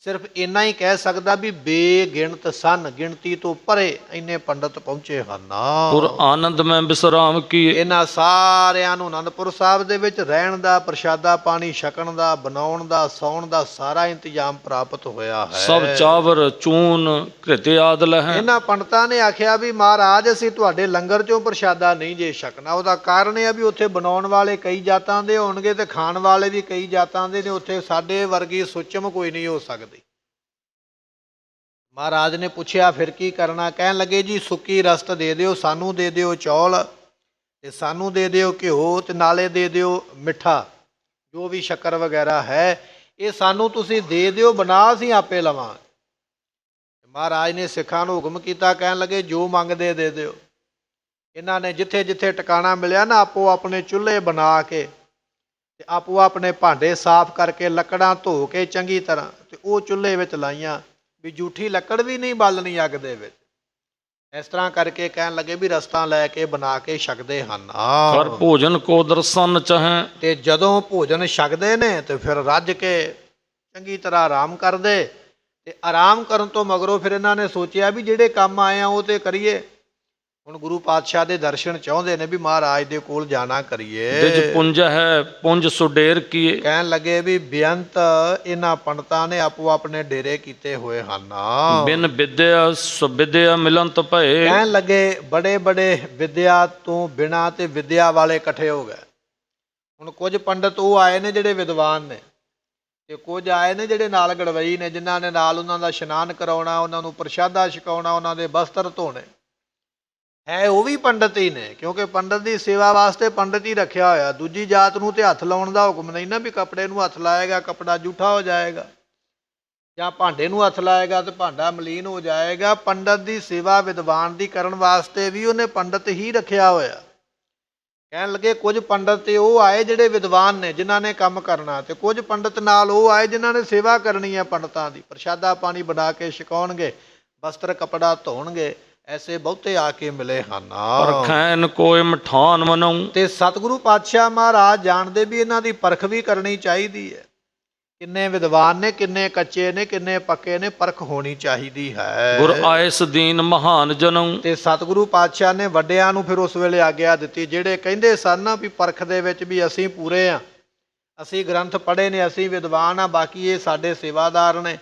ਸਿਰਫ ਇੰਨਾ ਹੀ ਕਹਿ ਸਕਦਾ ਵੀ ਬੇਗਿਣਤ ਸਨ, ਗਿਣਤੀ ਤੋਂ ਪਰੇ ਇੰਨੇ ਪੰਡਤ ਪਹੁੰਚੇ ਹਨ। ਪੁਰ ਆਨੰਦ ਮੈਂ ਬਿਸਰਾਮ ਕੀ। ਇਹਨਾਂ ਸਾਰਿਆਂ ਨੂੰ ਅਨੰਦਪੁਰ ਸਾਹਿਬ ਦੇ ਵਿੱਚ ਰਹਿਣ ਦਾ, ਪ੍ਰਸ਼ਾਦਾ ਪਾਣੀ ਛਕਣ ਦਾ, ਬਣਾਉਣ ਦਾ, ਸੌਣ ਦਾ ਸਾਰਾ ਇੰਤਜ਼ਾਮ ਪ੍ਰਾਪਤ ਹੋਇਆ ਹੈ। ਸਭ ਚਾਵਰ ਚੂਨ ਘਿਤੇ ਆਦਿ ਲਹਿ। ਇਹਨਾਂ ਪੰਡਤਾਂ ਨੇ ਆਖਿਆ ਵੀ ਮਹਾਰਾਜ ਅਸੀਂ ਤੁਹਾਡੇ ਲੰਗਰ ਚੋਂ ਪ੍ਰਸ਼ਾਦਾ ਨਹੀਂ ਜੇ ਛਕਣਾ। ਉਹਦਾ ਕਾਰਨ ਇਹ ਆ ਵੀ ਉੱਥੇ ਬਣਾਉਣ ਵਾਲੇ ਕਈ ਜਾਤਾਂ ਦੇ ਹੋਣਗੇ ਤੇ ਖਾਣ ਵਾਲੇ ਵੀ ਕਈ ਜਾਤਾਂ ਦੇ ਨੇ। ਉੱਥੇ ਸਾਡੇ ਵਰਗੀ ਸੁਚਮ ਕੋਈ ਨਹੀਂ ਹੋ ਸਕਦੀ। ਮਹਾਰਾਜ ਨੇ ਪੁੱਛਿਆ ਫਿਰ ਕੀ ਕਰਨਾ। ਕਹਿਣ ਲੱਗੇ ਜੀ ਸੁੱਕੀ ਰਸਤ ਦੇ ਦਿਓ, ਸਾਨੂੰ ਦੇ ਦਿਓ ਚੌਲ, ਤੇ ਸਾਨੂੰ ਦੇ ਦਿਓ ਘਿਓ, ਤੇ ਨਾਲੇ ਦੇ ਦਿਓ ਮਿੱਠਾ, ਜੋ ਵੀ ਸ਼ੱਕਰ ਵਗੈਰਾ ਹੈ ਇਹ ਸਾਨੂੰ ਤੁਸੀਂ ਦੇ ਦਿਓ, ਬਣਾ ਅਸੀਂ ਆਪੇ ਲਵਾਂਗੇ। ਮਹਾਰਾਜ ਨੇ ਸਿੱਖਾਂ ਨੂੰ ਹੁਕਮ ਕੀਤਾ, ਕਹਿਣ ਲੱਗੇ ਜੋ ਮੰਗਦੇ ਦੇ ਦਿਓ। ਇਹਨਾਂ ਨੇ ਜਿੱਥੇ ਜਿੱਥੇ ਟਿਕਾਣਾ ਮਿਲਿਆ ਨਾ ਆਪੋ ਆਪਣੇ ਚੁੱਲ੍ਹੇ ਬਣਾ ਕੇ ਤੇ ਆਪੋ ਆਪਣੇ ਭਾਂਡੇ ਸਾਫ਼ ਕਰਕੇ ਲੱਕੜਾਂ ਧੋ ਕੇ ਚੰਗੀ ਤਰ੍ਹਾਂ ਤੇ ਉਹ ਚੁੱਲ੍ਹੇ ਵਿੱਚ ਲਾਈਆਂ ਵੀ ਜੂਠੀ ਲੱਕੜ ਵੀ ਨਹੀਂ ਬਾਲਣੀ ਅੱਗ ਦੇ ਵਿੱਚ। ਇਸ ਤਰ੍ਹਾਂ ਕਰਕੇ ਕਹਿਣ ਲੱਗੇ ਵੀ ਰਸਤਾਂ ਲੈ ਕੇ ਬਣਾ ਕੇ ਛਕਦੇ ਹਨ। ਕਰ ਭੋਜਨ ਕੋ ਦਰਸ਼ਨ ਚਾਹੇ। ਤੇ ਜਦੋਂ ਭੋਜਨ ਛਕਦੇ ਨੇ ਤੇ ਫਿਰ ਰੱਜ ਕੇ ਚੰਗੀ ਤਰ੍ਹਾਂ ਆਰਾਮ ਕਰਦੇ। ਤੇ ਆਰਾਮ ਕਰਨ ਤੋਂ ਮਗਰੋਂ ਫਿਰ ਇਹਨਾਂ ਨੇ ਸੋਚਿਆ ਵੀ ਜਿਹੜੇ ਕੰਮ ਆਏ ਆ ਉਹ ਤੇ ਕਰੀਏ। ਹੁਣ ਗੁਰੂ ਪਾਤਸ਼ਾਹ ਦੇ ਦਰਸ਼ਨ ਚਾਹੁੰਦੇ ਨੇ ਵੀ ਮਹਾਰਾਜ ਦੇ ਕੋਲ ਜਾਣਾ ਕਰੀਏ। ਜਿਜ ਪੁੰਜ ਹੈ ਪੁੰਜ ਸੁਡੇਰ ਕੀਏ। ਕਹਿਣ ਲੱਗੇ ਵੀ ਬੇਅੰਤ ਇਹਨਾਂ ਪੰਡਤਾਂ ਨੇ ਆਪੋ ਆਪਣੇ ਡੇਰੇ ਕੀਤੇ ਹੋਏ ਹਨ। ਬਿਨ ਵਿਦਿਆ ਸੁਵਿਦਿਆ ਮਿਲੰਤ ਭਏ। ਕਹਿਣ ਲੱਗੇ ਬੜੇ ਬੜੇ ਵਿਦਿਆ ਤੋਂ ਬਿਨਾਂ ਤੇ ਵਿਦਿਆ ਵਾਲੇ ਇਕੱਠੇ ਹੋ ਗਏ। ਹੁਣ ਕੁਝ ਪੰਡਤ ਉਹ ਆਏ ਨੇ ਜਿਹੜੇ ਵਿਦਵਾਨ ਨੇ, ਤੇ ਕੁਝ ਆਏ ਨੇ ਜਿਹੜੇ ਨਾਲ ਗੜਵਈ ਨੇ, ਜਿਨ੍ਹਾਂ ਨੇ ਨਾਲ ਉਹਨਾਂ ਦਾ ਇਸ਼ਨਾਨ ਕਰਾਉਣਾ, ਉਹਨਾਂ ਨੂੰ ਪ੍ਰਸ਼ਾਦਾ ਛਕਾਉਣਾ, ਉਹਨਾਂ ਦੇ ਬਸਤਰ ਧੋਣੇ। ਹੈ ਉਹ ਵੀ ਪੰਡਤ ਹੀ ਨੇ, ਕਿਉਂਕਿ ਪੰਡਤ ਦੀ ਸੇਵਾ ਵਾਸਤੇ ਪੰਡਤ ਹੀ ਰੱਖਿਆ ਹੋਇਆ। ਦੂਜੀ ਜਾਤ ਨੂੰ ਤੇ ਹੱਥ ਲਾਉਣ ਦਾ ਹੁਕਮ ਨਹੀਂ ਨਾ ਵੀ ਕੱਪੜੇ ਨੂੰ ਹੱਥ ਲਾਏਗਾ ਕੱਪੜਾ ਜੂਠਾ ਹੋ ਜਾਏਗਾ, ਜਾਂ ਭਾਂਡੇ ਨੂੰ ਹੱਥ ਲਾਏਗਾ ਤੇ ਭਾਂਡਾ ਮਲੀਨ ਹੋ ਜਾਏਗਾ। ਪੰਡਤ ਦੀ ਸੇਵਾ ਵਿਦਵਾਨ ਦੀ ਕਰਨ ਵਾਸਤੇ ਵੀ ਉਹਨੇ ਪੰਡਤ ਹੀ ਰੱਖਿਆ ਹੋਇਆ। ਕਹਿਣ ਲੱਗੇ ਕੁਝ ਪੰਡਤ ਤੇ ਉਹ ਆਏ ਜਿਹੜੇ ਵਿਦਵਾਨ ਨੇ, ਜਿਨ੍ਹਾਂ ਨੇ ਕੰਮ ਕਰਨਾ, ਤੇ ਕੁਝ ਪੰਡਤ ਨਾਲ ਉਹ ਆਏ ਜਿਨ੍ਹਾਂ ਨੇ ਸੇਵਾ ਕਰਨੀ ਹੈ ਪੰਡਤਾਂ ਦੀ। ਪ੍ਰਸ਼ਾਦਾ ਪਾਣੀ ਬਣਾ ਕੇ ਛਕਾਉਣਗੇ, ਬਸਤਰ ਕੱਪੜਾ ਧੋਣਗੇ। ਐਸੇ ਬਹੁਤੇ ਆ ਕੇ ਮਿਲੇ ਹਨ। ਪਰਖੈਨ ਕੋਇ ਮਠਾਨ ਮਨਉ। ਤੇ ਸਤਿਗੁਰੂ ਪਾਤਸ਼ਾਹ ਮਹਾਰਾਜ ਜਾਣਦੇ ਵੀ ਇਹਨਾਂ ਦੀ ਪਰਖ ਵੀ ਕਰਨੀ ਚਾਹੀਦੀ ਹੈ। ਕਿੰਨੇ ਵਿਦਵਾਨ ਨੇ, ਕਿੰਨੇ ਕੱਚੇ ਨੇ, ਕਿੰਨੇ ਪੱਕੇ ਨੇ, ਪਰਖ ਹੋਣੀ ਚਾਹੀਦੀ ਹੈ। ਗੁਰ ਆਇਸ ਦੀਨ ਮਹਾਨ ਜਨਉ। ਤੇ ਸਤਿਗੁਰੂ ਪਾਤਸ਼ਾਹ ਨੇ ਵੱਡਿਆਂ ਨੂੰ ਫਿਰ ਉਸ ਵੇਲੇ ਆਗਿਆ ਦਿੱਤੀ, ਜਿਹੜੇ ਕਹਿੰਦੇ ਸਨ ਨਾ ਵੀ ਪਰਖ ਦੇ ਵਿੱਚ ਵੀ ਅਸੀਂ ਪੂਰੇ ਆ, ਅਸੀਂ ਗ੍ਰੰਥ ਪੜ੍ਹੇ ਨੇ, ਅਸੀਂ ਵਿਦਵਾਨ ਆ, ਬਾਕੀ ਇਹ ਸਾਡੇ ਸੇਵਾਦਾਰ ਨੇ।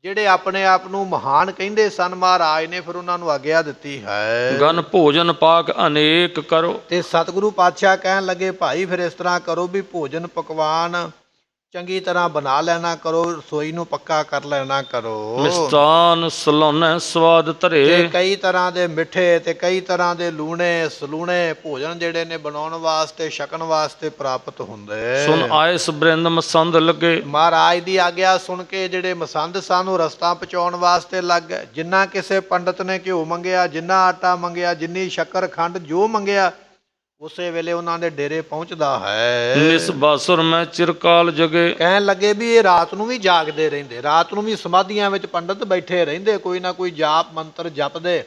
ਜਿਹੜੇ ਆਪਣੇ ਆਪ ਨੂੰ ਮਹਾਨ ਕਹਿੰਦੇ ਸਨ, ਮਹਾਰਾਜ ਨੇ ਫਿਰ ਉਹਨਾਂ ਨੂੰ ਆਗਿਆ ਦਿੱਤੀ ਹੈ। ਗਨ ਭੋਜਨ ਪਾਕ ਅਨੇਕ ਕਰੋ। ਤੇ ਸਤਿਗੁਰੂ ਪਾਤਸ਼ਾਹ ਕਹਿਣ ਲੱਗੇ ਭਾਈ ਫਿਰ ਇਸ ਤਰ੍ਹਾਂ ਕਰੋ ਵੀ ਭੋਜਨ ਪਕਵਾਨ ਚੰਗੀ ਤਰ੍ਹਾਂ ਬਣਾ ਲੈਣਾ ਕਰੋ, ਰਸੋਈ ਨੂੰ ਪੱਕਾ ਕਰ ਲੈਣਾ ਕਰੋ। ਮਿਸਤਾਨ ਸਲਾਹੁਣੈ ਸਵਾਦ ਤੇ ਧਰੇ। ਕਈ ਤਰ੍ਹਾਂ ਦੇ ਮਿੱਠੇ ਤੇ ਕਈ ਤਰ੍ਹਾਂ ਦੇ ਲੂਣੇ ਸਲੂਣੇ ਭੋਜਨ ਜਿਹੜੇ ਨੇ ਬਣਾਉਣ ਵਾਸਤੇ ਛਕਣ ਵਾਸਤੇ ਪ੍ਰਾਪਤ ਹੁੰਦੇ। ਸੁਨ ਆਇਸ ਬ੍ਰਿੰਦ ਮਸੰਦ ਲੱਗੇ। ਮਹਾਰਾਜ ਦੀ ਆਗਿਆ ਸੁਣ ਕੇ ਜਿਹੜੇ ਮਸੰਦ ਸਾਨੂੰ ਰਸਤਾ ਪਹੁੰਚਾਉਣ ਵਾਸਤੇ ਲੱਗ ਗਏ। ਜਿੰਨਾ ਕਿਸੇ ਪੰਡਤ ਨੇ ਘਿਓ ਮੰਗਿਆ, ਜਿੰਨਾ ਆਟਾ ਮੰਗਿਆ, ਜਿੰਨੀ ਸ਼ੱਕਰ ਖੰਡ ਜੋ ਮੰਗਿਆ, ਉਸੇ ਵੇਲੇ ਉਹਨਾਂ ਦੇ ਡੇਰੇ ਪਹੁੰਚਦਾ ਹੈ। ਨਿਸ ਬਾਸੁਰ ਮੈਂ ਚਿਰਕਾਲ ਜਗੇ। ਕਹਿਣ ਲੱਗੇ ਵੀ ਇਹ ਰਾਤ ਨੂੰ ਵੀ ਜਾਗਦੇ ਰਹਿੰਦੇ, ਰਾਤ ਨੂੰ ਵੀ ਸਮਾਧੀਆਂ ਵਿੱਚ ਪੰਡਤ ਬੈਠੇ ਰਹਿੰਦੇ, ਕੋਈ ਨਾ ਕੋਈ ਜਾਪ ਮੰਤਰ ਜਪਦੇ,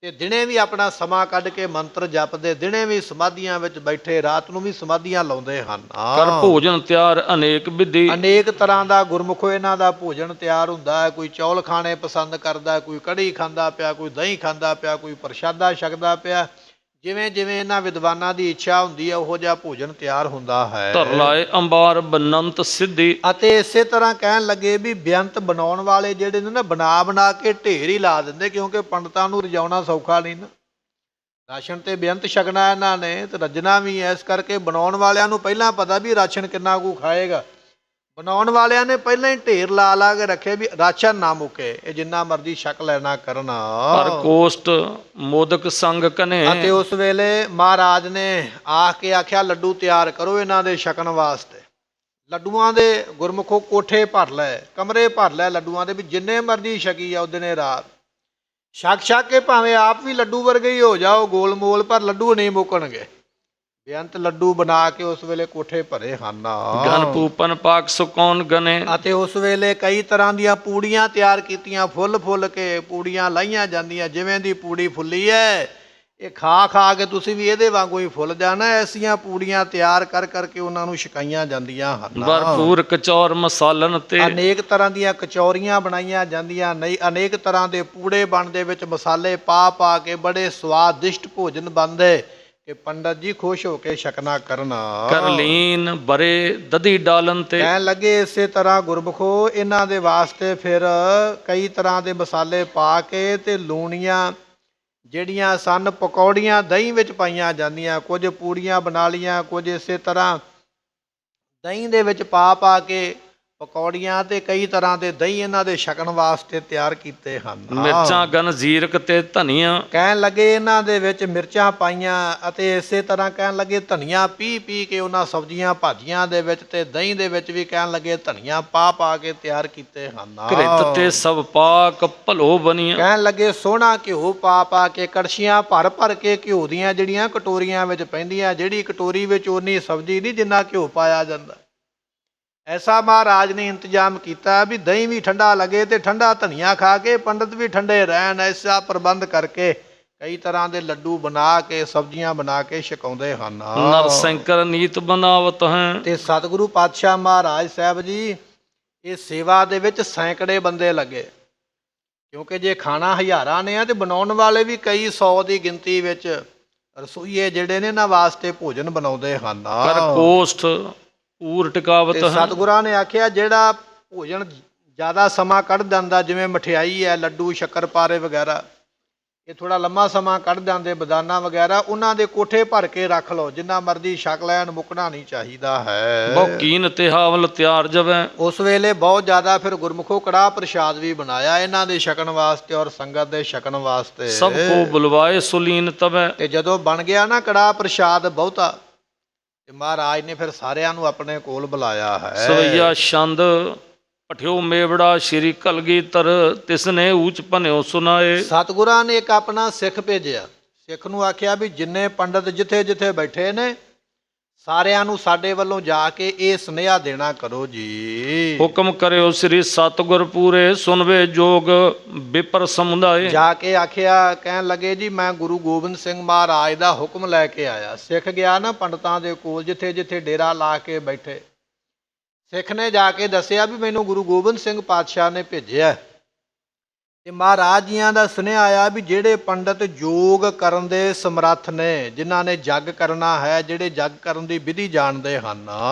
ਤੇ ਦਿਨੇ ਵੀ ਆਪਣਾ ਸਮਾਂ ਕੱਢ ਕੇ ਮੰਤਰ ਜਪਦੇ, ਦਿਨੇ ਵੀ ਸਮਾਧੀਆਂ ਵਿੱਚ ਬੈਠੇ, ਰਾਤ ਨੂੰ ਵੀ ਸਮਾਧੀਆਂ ਲਾਉਂਦੇ ਹਨ। ਕਰ ਭੋਜਨ ਤਿਆਰ ਅਨੇਕ ਵਿਧੀ। ਅਨੇਕ ਤਰ੍ਹਾਂ ਦਾ ਗੁਰਮੁਖੋ ਇਹਨਾਂ ਦਾ ਭੋਜਨ ਤਿਆਰ ਹੁੰਦਾ ਹੈ। ਕੋਈ ਚੌਲ ਖਾਣੇ ਪਸੰਦ ਕਰਦਾ, ਕੋਈ ਕੜੀ ਖਾਂਦਾ ਪਿਆ, ਕੋਈ ਦਹੀਂ ਖਾਂਦਾ ਪਿਆ, ਕੋਈ ਪ੍ਰਸ਼ਾਦਾ ਛਕਦਾ ਪਿਆ। ਜਿਵੇਂ ਜਿਵੇਂ ਇਹਨਾਂ ਵਿਦਵਾਨਾਂ ਦੀ ਇੱਛਾ ਹੁੰਦੀ ਹੈ ਉਹੋ ਜਿਹਾ ਭੋਜਨ ਤਿਆਰ ਹੁੰਦਾ ਹੈ। ਧਰ ਲਾਏ ਅੰਬਾਰ ਬਨੰਤ ਸਿੱਧੀ। ਅਤੇ ਇਸੇ ਤਰ੍ਹਾਂ ਕਹਿਣ ਲੱਗੇ ਵੀ ਬੇਅੰਤ ਬਣਾਉਣ ਵਾਲੇ ਜਿਹੜੇ ਨੇ ਨਾ, ਬਣਾ ਬਣਾ ਕੇ ਢੇਰ ਹੀ ਲਾ ਦਿੰਦੇ, ਕਿਉਂਕਿ ਪੰਡਤਾਂ ਨੂੰ ਰਜਾਉਣਾ ਸੌਖਾ ਨਹੀਂ ਨਾ। ਰਾਸ਼ਨ ਤੇ ਬੇਅੰਤ ਛਕਣਾ ਇਹਨਾਂ ਨੇ ਤੇ ਰੱਜਣਾ ਵੀ ਹੈ, ਇਸ ਕਰਕੇ ਬਣਾਉਣ ਵਾਲਿਆਂ ਨੂੰ ਪਹਿਲਾਂ ਪਤਾ ਵੀ ਰਾਸ਼ਨ ਕਿੰਨਾ ਕੁ ਖਾਏਗਾ। ਬਣਾਉਣ ਵਾਲਿਆਂ ਨੇ ਪਹਿਲਾਂ ਹੀ ਢੇਰ ਲਾ ਲਾ ਕੇ ਰੱਖੇ ਵੀ ਰਾਸ਼ਨ ਨਾ ਮੁੱਕੇ, ਇਹ ਜਿੰਨਾ ਮਰਜ਼ੀ ਛਕ ਲੈਣਾ ਕਰਨਾ। ਪਰ ਕੋਸ਼ਟ ਮੋਦਕ ਸੰਗ ਕਨੇ। ਅਤੇ ਉਸ ਵੇਲੇ ਮਹਾਰਾਜ ਨੇ ਆ ਕੇ ਆਖਿਆ ਲੱਡੂ ਤਿਆਰ ਕਰੋ ਇਹਨਾਂ ਦੇ ਛਕਣ ਵਾਸਤੇ। ਲੱਡੂਆਂ ਦੇ ਗੁਰਮੁਖੋ ਕੋਠੇ ਭਰ ਲੈ, ਕਮਰੇ ਭਰ ਲੈ ਲੱਡੂਆਂ ਦੇ, ਵੀ ਜਿੰਨੇ ਮਰਜ਼ੀ ਛਕੀ ਜਾਓ ਦਿਨੇ ਰਾਤ। ਛਕ ਛਕ ਕੇ ਭਾਵੇਂ ਆਪ ਵੀ ਲੱਡੂ ਵਰਗੇ ਹੀ ਹੋ ਜਾਓ ਗੋਲ ਮੋਲ, ਪਰ ਲੱਡੂ ਨਹੀਂ ਮੁੱਕਣਗੇ। ਬੇਅੰਤ ਲੱਡੂ ਬਣਾ ਕੇ ਉਸ ਵੇਲੇ ਕੋਠੇ ਭਰੇ ਹਨ। ਗਨ ਪੂਪਨ ਪਾਕ ਸੁਕੌਨ ਗਨੇ। ਅਤੇ ਉਸ ਵੇਲੇ ਕਈ ਤਰ੍ਹਾਂ ਦੀਆਂ ਪੂੜੀਆਂ ਤਿਆਰ ਕੀਤੀਆਂ, ਫੁੱਲ ਫੁੱਲ ਕੇ ਪੂੜੀਆਂ ਲਾਈਆਂ ਜਾਂਦੀਆਂ। ਜਿਵੇਂ ਦੀ ਪੂੜੀ ਫੁੱਲੀ ਹੈ, ਇਹ ਖਾ ਖਾ ਕੇ ਤੁਸੀਂ ਵੀ ਇਹਦੇ ਵਾਂਗੂ ਹੀ ਫੁੱਲ ਜਾਣਾ। ਐਸੀਆਂ ਪੂੜੀਆਂ ਤਿਆਰ ਕਰ ਕਰਕੇ ਉਹਨਾਂ ਨੂੰ ਛਕਾਈਆਂ ਜਾਂਦੀਆਂ ਹਨ। ਭਰਪੂਰ ਕਚੌਰ ਮਸਾਲਨ ਤੇ। ਅਨੇਕ ਤਰ੍ਹਾਂ ਦੀਆਂ ਕਚੌਰੀਆਂ ਬਣਾਈਆਂ ਜਾਂਦੀਆਂ, ਨਹੀਂ ਅਨੇਕ ਤਰ੍ਹਾਂ ਦੇ ਪੂੜੇ ਬਣਦੇ, ਵਿੱਚ ਮਸਾਲੇ ਪਾ ਪਾ ਕੇ ਬੜੇ ਸਵਾਦਿਸ਼ਟ ਭੋਜਨ ਬਣਦੇ ਕਿ ਪੰਡਤ ਜੀ ਖੁਸ਼ ਹੋ ਕੇ ਛਕਣਾ ਕਰਨਾ। ਕਰਲੀਨ ਬਰੇ ਦਧੀ ਡਾਲਨ ਤੇ। ਕਹਿਣ ਲੱਗੇ ਇਸੇ ਤਰ੍ਹਾਂ ਗੁਰਮੁਖੋ ਇਹਨਾਂ ਦੇ ਵਾਸਤੇ ਫਿਰ ਕਈ ਤਰ੍ਹਾਂ ਦੇ ਮਸਾਲੇ ਪਾ ਕੇ ਤੇ ਲੂਣੀਆਂ ਜਿਹੜੀਆਂ ਸਨ ਪਕੌੜੀਆਂ ਦਹੀਂ ਵਿੱਚ ਪਾਈਆਂ ਜਾਂਦੀਆਂ। ਕੁਝ ਪੂੜੀਆਂ ਬਣਾ ਲਈਆਂ, ਕੁਝ ਇਸੇ ਤਰ੍ਹਾਂ ਦਹੀਂ ਦੇ ਵਿੱਚ ਪਾ ਪਾ ਕੇ ਪਕੌੜੀਆਂ ਤੇ ਕਈ ਤਰ੍ਹਾਂ ਦੇ ਦਹੀਂ ਇਹਨਾਂ ਦੇ ਛਕਣ ਵਾਸਤੇ ਤਿਆਰ ਕੀਤੇ ਹਨ। ਮਿਰਚਾਂ ਗਨ ਜ਼ੀਰਕ ਤੇ ਧਨੀਆ। ਕਹਿਣ ਲੱਗੇ ਇਹਨਾਂ ਦੇ ਵਿੱਚ ਮਿਰਚਾਂ ਪਾਈਆਂ, ਅਤੇ ਇਸੇ ਤਰ੍ਹਾਂ ਕਹਿਣ ਲੱਗੇ ਧਨੀਆ ਪੀ ਪੀ ਕੇ ਉਹਨਾਂ ਸਬਜ਼ੀਆਂ ਭਾਜੀਆਂ ਦੇ ਵਿੱਚ ਤੇ ਦਹੀਂ ਦੇ ਵਿੱਚ ਵੀ ਕਹਿਣ ਲੱਗੇ ਧਨੀਆ ਪਾ ਪਾ ਕੇ ਤਿਆਰ ਕੀਤੇ ਹਨ। ਘ੍ਰਿਤ ਤੇ ਸਭ ਪਾਕ ਭਲੋ ਬਨੀਆਂ। ਕਹਿਣ ਲੱਗੇ ਸੋਹਣਾ ਘਿਓ ਪਾ ਪਾ ਕੇ ਕੜਛੀਆਂ ਭਰ ਭਰ ਕੇ ਘਿਓ ਦੀਆਂ ਜਿਹੜੀਆਂ ਕਟੋਰੀਆਂ ਵਿੱਚ ਪੈਂਦੀਆਂ। ਜਿਹੜੀ ਕਟੋਰੀ ਵਿੱਚ ਓਨੀ ਸਬਜ਼ੀ ਨਹੀਂ ਜਿੰਨਾ ਘਿਓ ਪਾਇਆ ਜਾਂਦਾ। ਐਸਾ ਮਹਾਰਾਜ ਨੇ ਇੰਤਜ਼ਾਮ ਕੀਤਾ ਵੀ ਦਹੀਂ ਵੀ ਠੰਡਾ ਲੱਗੇ ਤੇ ਠੰਡਾ ਧਨੀਆ ਖਾ ਕੇ ਪੰਡਤ ਵੀ ਠੰਡੇ ਰਹਿਣ। ਐਸਾ ਪ੍ਰਬੰਧ ਕਰਕੇ ਕਈ ਤਰ੍ਹਾਂ ਦੇ ਲੱਡੂ ਬਣਾ ਕੇ ਸਬਜ਼ੀਆਂ ਬਣਾ ਕੇ ਛਕਾਉਂਦੇ ਹਨ। ਨਰਸੰਕਰ ਨੀਤ ਬਨਾਵਤ ਹੈ। ਤੇ ਸਤਿਗੁਰੂ ਪਾਤਸ਼ਾਹ ਮਹਾਰਾਜ ਸਾਹਿਬ ਜੀ ਇਹ ਸੇਵਾ ਦੇ ਵਿੱਚ ਸੈਂਕੜੇ ਬੰਦੇ ਲੱਗੇ, ਕਿਉਂਕਿ ਜੇ ਖਾਣਾ ਹਜ਼ਾਰਾਂ ਨੇ ਆ ਤੇ ਬਣਾਉਣ ਵਾਲੇ ਵੀ ਕਈ 100 ਦੀ ਗਿਣਤੀ ਵਿੱਚ ਰਸੋਈਏ ਜਿਹੜੇ ਨੇ ਇਹਨਾਂ ਵਾਸਤੇ ਭੋਜਨ ਬਣਾਉਂਦੇ ਹਨ। ਕਰ ਕੋਸ਼ਟ ਊਰ ਟਿਕਾਵਤ ਹੈ। ਸਤਿਗੁਰਾਂ ਨੇ ਆਖਿਆ ਜਿਹੜਾ ਭੋਜਨ ਜ਼ਿਆਦਾ ਸਮਾਂ ਕੱਢ ਦਿੰਦਾ, ਜਿਵੇਂ ਮਠਿਆਈ ਹੈ, ਲੱਡੂ ਸ਼ੱਕਰਪਾਰੇ ਵਗੈਰਾ, ਇਹ ਥੋੜਾ ਲੰਮਾ ਸਮਾਂ ਕੱਢ ਜਾਂਦੇ, ਬਦਾਨਾ ਵਗੈਰਾ, ਉਹਨਾਂ ਦੇ ਕੋਠੇ ਭਰ ਕੇ ਰੱਖ ਲਓ, ਜਿੰਨਾ ਮਰਜ਼ੀ ਛਕ ਲੈਣ, ਮੁੱਕਣਾ ਨਹੀਂ ਚਾਹੀਦਾ ਹੈ। ਬਹੁਕੀਨ ਤੇ ਹਾਵਲ ਤਿਆਰ ਜਵੈ। ਉਸ ਵੇਲੇ ਬਹੁਤ ਜ਼ਿਆਦਾ ਫਿਰ ਗੁਰਮੁਖੋ ਕੜਾਹ ਪ੍ਰਸ਼ਾਦ ਵੀ ਬਣਾਇਆ ਇਹਨਾਂ ਦੇ ਛਕਣ ਵਾਸਤੇ ਔਰ ਸੰਗਤ ਦੇ ਛਕਣ ਵਾਸਤੇ। ਸਭ ਕੋ ਬੁਲਵਾਏ ਸੁਲੀਨ ਤਵੈ। ਤੇ ਜਦੋਂ ਬਣ ਗਿਆ ਨਾ ਕੜਾਹ ਪ੍ਰਸ਼ਾਦ ਬਹੁਤਾ, ਤੇ ਮਹਾਰਾਜ ਨੇ ਫਿਰ ਸਾਰਿਆਂ ਨੂੰ ਆਪਣੇ ਕੋਲ ਬੁਲਾਇਆ ਹੈ। ਸਵਈਆ ਛੰਦ ਪਠਿਓ ਮੇਵੜਾ ਸ਼੍ਰੀ ਕਲਗੀਧਰ ਤਿਸਨੇ ਊਚ ਭਨਿਓ ਸੁਨਾਏ। ਸਤਿਗੁਰਾਂ ਨੇ ਇੱਕ ਆਪਣਾ ਸਿੱਖ ਭੇਜਿਆ। ਸਿੱਖ ਨੂੰ ਆਖਿਆ ਵੀ ਜਿੰਨੇ ਪੰਡਤ ਜਿੱਥੇ ਜਿੱਥੇ ਬੈਠੇ ਨੇ ਸਾਰਿਆਂ ਨੂੰ ਸਾਡੇ ਵੱਲੋਂ ਜਾ ਕੇ ਇਹ ਸੁਨੇਹਾ ਦੇਣਾ ਕਰੋ ਜੀ। ਹੁਕਮ ਕਰਿਓ ਸ੍ਰੀ ਸਤਿਗੁਰ ਪੂਰੇ ਸੁਨਵੇ ਜੋਗ ਵਿਪਰ ਸਮੁਦਾਏ। ਜਾ ਕੇ ਆਖਿਆ, ਕਹਿਣ ਲੱਗੇ ਜੀ ਮੈਂ ਗੁਰੂ ਗੋਬਿੰਦ ਸਿੰਘ ਮਹਾਰਾਜ ਦਾ ਹੁਕਮ ਲੈ ਕੇ ਆਇਆ। ਸਿੱਖ ਗਿਆ ਨਾ ਪੰਡਤਾਂ ਦੇ ਕੋਲ, ਜਿੱਥੇ ਜਿੱਥੇ ਡੇਰਾ ਲਾ ਕੇ ਬੈਠੇ। ਸਿੱਖ ਨੇ ਜਾ ਕੇ ਦੱਸਿਆ ਵੀ ਮੈਨੂੰ ਗੁਰੂ ਗੋਬਿੰਦ ਸਿੰਘ ਪਾਤਸ਼ਾਹ ਨੇ ਭੇਜਿਆ ਤੇ ਮਹਾਰਾਜ ਜੀਆਂ ਦਾ ਸੁਨੇਹਾ ਆਇਆ ਵੀ ਜਿਹੜੇ ਪੰਡਤ ਯੋਗ ਕਰਨ ਦੇ ਸਮਰੱਥ ਨੇ, ਜਿਨ੍ਹਾਂ ਨੇ ਜੱਗ ਕਰਨਾ ਹੈ, ਜਿਹੜੇ ਜੱਗ ਕਰਨ ਦੀ ਵਿਧੀ ਜਾਣਦੇ ਹਨ।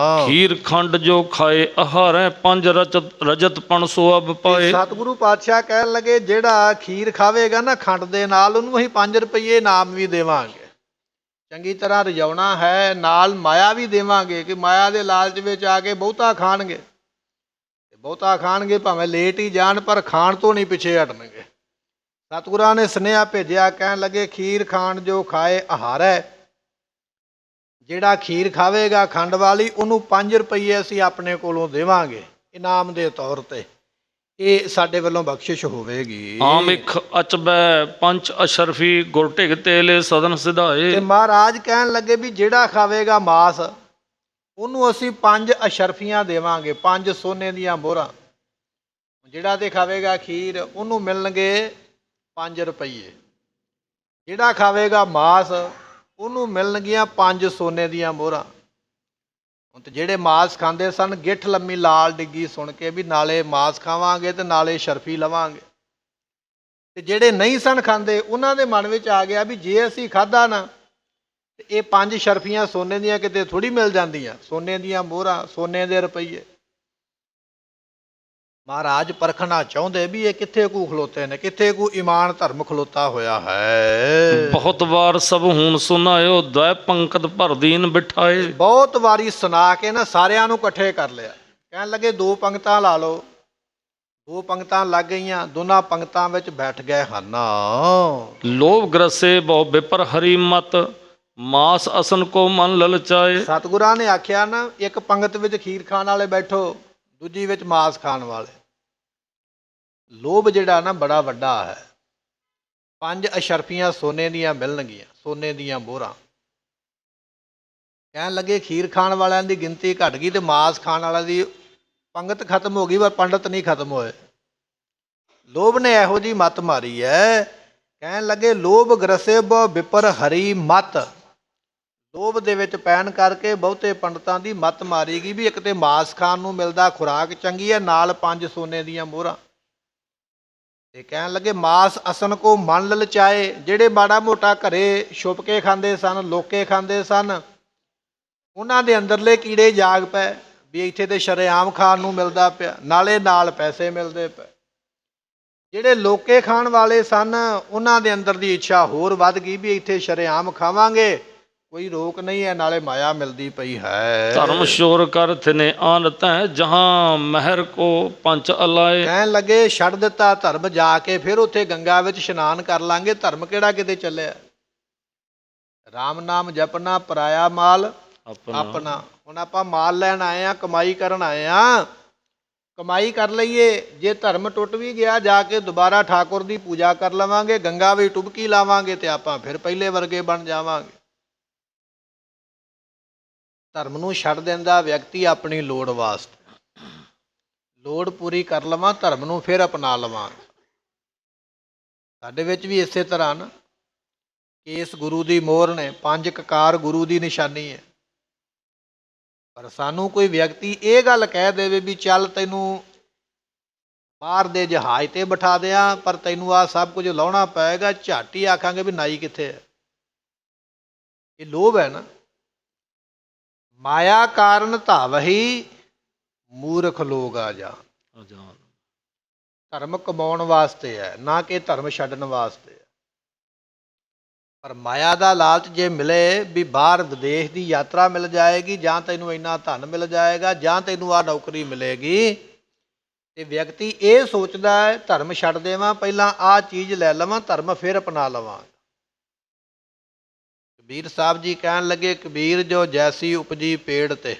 ਖੀਰ ਖੰਡ ਜੋ ਖਾਏ ਆਹਾਰੈ ਪੰਜ ਰਜਤ ਪਣ ਸੋ ਅਬ ਪਾਏ। ਸਤਿਗੁਰੂ ਪਾਤਸ਼ਾਹ ਕਹਿਣ ਲੱਗੇ ਜਿਹੜਾ ਖੀਰ ਖਾਵੇਗਾ ਨਾ ਖੰਡ ਦੇ ਨਾਲ, ਉਹਨੂੰ ਅਸੀਂ 5 ਰੁਪਏ ਇਨਾਮ ਵੀ ਦੇਵਾਂਗੇ। ਚੰਗੀ ਤਰ੍ਹਾਂ ਰਜਾਉਣਾ ਹੈ, ਨਾਲ ਮਾਇਆ ਵੀ ਦੇਵਾਂਗੇ ਕਿ ਮਾਇਆ ਦੇ ਲਾਲਚ ਵਿੱਚ ਆ ਕੇ ਬਹੁਤਾ ਖਾਣਗੇ, ਬਹੁਤਾ ਖਾਣਗੇ ਭਾਵੇਂ ਲੇਟ ਹੀ ਜਾਣ ਪਰ ਖਾਣ ਤੋਂ ਨਹੀਂ ਪਿੱਛੇ ਹਟਣਗੇ। ਸਤਿਗੁਰਾਂ ਨੇ ਸੁਨੇਹਾ ਭੇਜਿਆ, ਕਹਿਣ ਲੱਗੇ ਖੀਰ ਖਾਣ ਜੋ ਖਾਏ ਆਹਾਰ ਹੈ। ਜਿਹੜਾ ਖੀਰ ਖਾਵੇਗਾ ਖੰਡ ਵਾਲੀ, ਉਹਨੂੰ 5 ਰੁਪਏ ਅਸੀਂ ਆਪਣੇ ਕੋਲੋਂ ਦੇਵਾਂਗੇ ਇਨਾਮ ਦੇ ਤੌਰ ਤੇ। ਇਹ ਸਾਡੇ ਵੱਲੋਂ ਬਖਸ਼ਿਸ਼ ਹੋਵੇਗੀ। ਆਮਿਖ ਅਚਬੈ ਪੰਚ ਅਸ਼ਰਫੀ ਗੁਰ ਢਿਗ ਤੇਲੇ ਸਦਨ ਸਿਧਾਏ। ਤੇ ਮਹਾਰਾਜ ਕਹਿਣ ਲੱਗੇ ਵੀ ਜਿਹੜਾ ਖਾਵੇਗਾ ਮਾਸ, ਉਹਨੂੰ ਅਸੀਂ 5 ਅਸ਼ਰਫੀਆਂ ਦੇਵਾਂਗੇ, 5 ਸੋਨੇ ਦੀਆਂ ਮੋਹਰਾਂ। ਜਿਹੜਾ ਤੇ ਖਾਵੇਗਾ ਖੀਰ, ਉਹਨੂੰ ਮਿਲਣਗੇ 5 ਰੁਪਏ। ਜਿਹੜਾ ਖਾਵੇਗਾ ਮਾਸ, ਉਹਨੂੰ ਮਿਲਣਗੀਆਂ 5 ਸੋਨੇ ਦੀਆਂ ਮੋਹਰਾਂ। ਤੇ ਜਿਹੜੇ ਮਾਸ ਖਾਂਦੇ ਸਨ, ਗਿੱਠ ਲੰਮੀ ਲਾਲ ਡਿੱਗੀ ਸੁਣ ਕੇ ਵੀ ਨਾਲੇ ਮਾਸ ਖਾਵਾਂਗੇ ਤੇ ਨਾਲੇ ਸ਼ਰਫੀ ਲਵਾਂਗੇ। ਤੇ ਜਿਹੜੇ ਨਹੀਂ ਸਨ ਖਾਂਦੇ, ਉਹਨਾਂ ਦੇ ਮਨ ਵਿੱਚ ਆ ਗਿਆ ਵੀ ਜੇ ਅਸੀਂ ਖਾਧਾ ਨਾ ਤੇ ਇਹ 5 ਸ਼ਰਫੀਆਂ ਸੋਨੇ ਦੀਆਂ ਕਿਤੇ ਥੋੜੀ ਮਿਲ ਜਾਂਦੀਆਂ, ਸੋਨੇ ਦੀਆਂ ਮੋਹਰਾਂ, ਸੋਨੇ ਦੇ ਰੁਪਈਏ। ਮਹਾਰਾਜ ਪਰਖਣਾ ਚਾਹੁੰਦੇ ਵੀ ਇਹ ਕਿੱਥੇ ਕੂ ਖਲੋਤੇ ਨੇ, ਕਿੱਥੇ ਕੂ ਈਮਾਨ ਧਰਮ ਖਲੋਤਾ ਹੋਇਆ ਹੈ। ਬਹੁਤ ਵਾਰ ਸਭ ਹੁਣ ਸੁਨਾਇਓ ਦਇ ਪੰਕਤ ਭਰ ਦੀਨ ਬਿਠਾਏ। ਬਹੁਤ ਵਾਰੀ ਸੁਣਾ ਕੇ ਨਾ ਸਾਰਿਆਂ ਨੂੰ ਇਕੱਠੇ ਕਰ ਲਿਆ। ਕਹਿਣ ਲੱਗੇ 2 ਪੰਕਤਾਂ ਲਾ ਲਓ। 2 ਪੰਕਤਾਂ ਲੱਗ ਗਈਆਂ, ਦੋਨਾਂ ਪੰਕਤਾਂ ਵਿੱਚ ਬੈਠ ਗਏ ਹਨ। ਲੋਭ ਗ੍ਰਸੇ ਬਹੁ ਬਿਪਰ ਹਰੀ ਮਤ ਮਾਸ ਅਸਨ ਕੋ ਮਨ ਲਲਚਾਏ। ਸਤਿਗੁਰਾਂ ਨੇ ਆਖਿਆ ਨਾ, ਇੱਕ ਪੰਗਤ ਵਿੱਚ ਖੀਰ ਖਾਣ ਵਾਲੇ ਬੈਠੋ, ਦੂਜੀ ਵਿੱਚ ਮਾਸ ਖਾਣ ਵਾਲੇ। ਲੋਭ ਜਿਹੜਾ ਨਾ ਬੜਾ ਵੱਡਾ ਹੈ। 5 ਅਸ਼ਰਫੀਆਂ ਸੋਨੇ ਦੀਆਂ ਮਿਲਣਗੀਆਂ, ਸੋਨੇ ਦੀਆਂ ਮੋਹਰਾਂ। ਕਹਿਣ ਲੱਗੇ ਖੀਰ ਖਾਣ ਵਾਲਿਆਂ ਦੀ ਗਿਣਤੀ ਘਟ ਗਈ ਤੇ ਮਾਸ ਖਾਣ ਵਾਲਿਆਂ ਦੀ ਪੰਗਤ ਖਤਮ ਹੋ ਗਈ, ਪਰ ਪੰਡਤ ਨਹੀਂ ਖਤਮ ਹੋਏ। ਲੋਭ ਨੇ ਇਹੋ ਜਿਹੀ ਮੱਤ ਮਾਰੀ ਹੈ। ਕਹਿਣ ਲੱਗੇ ਲੋਭ ਗ੍ਰਸੇ ਬਹੁ ਬਿਪਰ ਹਰੀ ਮੱਤ। ਲੋਭ ਦੇ ਵਿੱਚ ਪੈਣ ਕਰਕੇ ਬਹੁਤੇ ਪੰਡਤਾਂ ਦੀ ਮੱਤ ਮਾਰੀ ਗਈ ਵੀ ਇੱਕ ਤੇ ਮਾਸ ਖਾਣ ਨੂੰ ਮਿਲਦਾ, ਖੁਰਾਕ ਚੰਗੀ ਹੈ, ਨਾਲ 5 ਸੋਨੇ ਦੀਆਂ ਮੋਹਰਾਂ। ਤੇ ਕਹਿਣ ਲੱਗੇ ਮਾਸ ਅਸਨ ਕੋ ਮਨ ਲਲਚਾਏ। ਜਿਹੜੇ ਮਾੜਾ ਮੋਟਾ ਘਰੇ ਛੁਪ ਕੇ ਖਾਂਦੇ ਸਨ, ਲੋਕੇ ਖਾਂਦੇ ਸਨ, ਉਹਨਾਂ ਦੇ ਅੰਦਰਲੇ ਕੀੜੇ ਜਾਗ ਪਏ ਵੀ ਇੱਥੇ ਤੇ ਸ਼ਰੇਆਮ ਖਾਣ ਨੂੰ ਮਿਲਦਾ ਪਿਆ, ਨਾਲੇ ਨਾਲ ਪੈਸੇ ਮਿਲਦੇ ਪਏ। ਜਿਹੜੇ ਲੋਕੇ ਖਾਣ ਵਾਲੇ ਸਨ, ਉਹਨਾਂ ਦੇ ਅੰਦਰ ਦੀ ਇੱਛਾ ਹੋਰ ਵੱਧ ਗਈ ਵੀ ਇੱਥੇ ਸ਼ਰੇਆਮ ਖਾਵਾਂਗੇ, ਕੋਈ ਰੋਕ ਨਹੀਂ ਹੈ, ਨਾਲੇ ਮਾਇਆ ਮਿਲਦੀ ਪਈ ਹੈ। ਧਰਮ ਸ਼ੋਰ ਕਰ ਥਨੇ ਆਨਤ ਹੈ ਜਹਾਂ ਮਹਿਰ ਕੋ ਪੰਚ ਅਲਾਏ। ਕਹਿਣ ਲੱਗੇ ਛੱਡ ਦਿੱਤਾ ਧਰਮ, ਜਾ ਕੇ ਫਿਰ ਉੱਥੇ ਗੰਗਾ ਵਿੱਚ ਇਸ਼ਨਾਨ ਕਰ ਲਾਂਗੇ। ਧਰਮ ਕਿਹੜਾ ਕਿਤੇ ਚੱਲਿਆ। ਰਾਮ ਨਾਮ ਜਪਣਾ ਪਰਾਇਆ ਮਾਲ ਆਪਣਾ। ਹੁਣ ਆਪਾਂ ਮਾਲ ਲੈਣ ਆਏ ਆ, ਕਮਾਈ ਕਰਨ ਆਏ ਆ, ਕਮਾਈ ਕਰ ਲਈਏ। ਜੇ ਧਰਮ ਟੁੱਟ ਵੀ ਗਿਆ, ਜਾ ਕੇ ਦੁਬਾਰਾ ਠਾਕੁਰ ਦੀ ਪੂਜਾ ਕਰ ਲਵਾਂਗੇ, ਗੰਗਾ ਵਿੱਚ ਟੁਬਕੀ ਲਾਵਾਂਗੇ ਤੇ ਆਪਾਂ ਫਿਰ ਪਹਿਲੇ ਵਰਗੇ ਬਣ ਜਾਵਾਂਗੇ। ਧਰਮ ਨੂੰ ਛੱਡ ਦਿੰਦਾ ਵਿਅਕਤੀ ਆਪਣੀ ਲੋੜ ਵਾਸਤੇ। ਲੋੜ ਪੂਰੀ ਕਰ ਲਵਾਂ, ਧਰਮ ਨੂੰ ਫਿਰ ਅਪਣਾ ਲਵਾਂ। ਸਾਡੇ ਵਿੱਚ ਵੀ ਇਸੇ ਤਰ੍ਹਾਂ ਨਾ, ਕੇਸ ਗੁਰੂ ਦੀ ਮੋਹਰ ਨੇ, 5 ਕਕਾਰ ਗੁਰੂ ਦੀ ਨਿਸ਼ਾਨੀ ਹੈ। ਪਰ ਸਾਨੂੰ ਕੋਈ ਵਿਅਕਤੀ ਇਹ ਗੱਲ ਕਹਿ ਦੇਵੇ ਵੀ ਚੱਲ ਤੈਨੂੰ ਬਾਹਰ ਦੇ ਜਹਾਜ਼ ਤੇ ਬਿਠਾ ਦਿਆਂ, ਪਰ ਤੈਨੂੰ ਆਹ ਸਭ ਕੁਝ ਲਾਉਣਾ ਪਏਗਾ, ਝੱਟ ਹੀ ਆਖਾਂਗੇ ਵੀ ਨਾਈ ਕਿੱਥੇ ਹੈ। ਇਹ ਲੋਭ ਹੈ ਨਾ। ਮਾਇਆ ਕਾਰਨ ਧਾਵਹੀ ਮੂਰਖ ਲੋਕ ਆ ਜਾਣ। ਧਰਮ ਕਮਾਉਣ ਵਾਸਤੇ ਹੈ, ਨਾ ਕਿ ਧਰਮ ਛੱਡਣ ਵਾਸਤੇ ਹੈ। ਪਰ ਮਾਇਆ ਦਾ ਲਾਲਚ ਜੇ ਮਿਲੇ ਵੀ ਬਾਹਰ ਵਿਦੇਸ਼ ਦੀ ਯਾਤਰਾ ਮਿਲ ਜਾਏਗੀ, ਜਾਂ ਤੈਨੂੰ ਇੰਨਾ ਧਨ ਮਿਲ ਜਾਏਗਾ, ਜਾਂ ਤੈਨੂੰ ਆਹ ਨੌਕਰੀ ਮਿਲੇਗੀ, ਤੇ ਵਿਅਕਤੀ ਇਹ ਸੋਚਦਾ ਹੈ ਧਰਮ ਛੱਡ ਦੇਵਾਂ, ਪਹਿਲਾਂ ਆਹ ਚੀਜ਼ ਲੈ ਲਵਾਂ, ਧਰਮ ਫਿਰ ਅਪਣਾ ਲਵਾਂ। ਕਬੀਰ ਸਾਹਿਬ ਜੀ ਕਹਿਣ ਲੱਗੇ, ਕਬੀਰ ਜੋ ਜੈਸੀ ਉਪਜੀ ਪੇੜ ਤੇ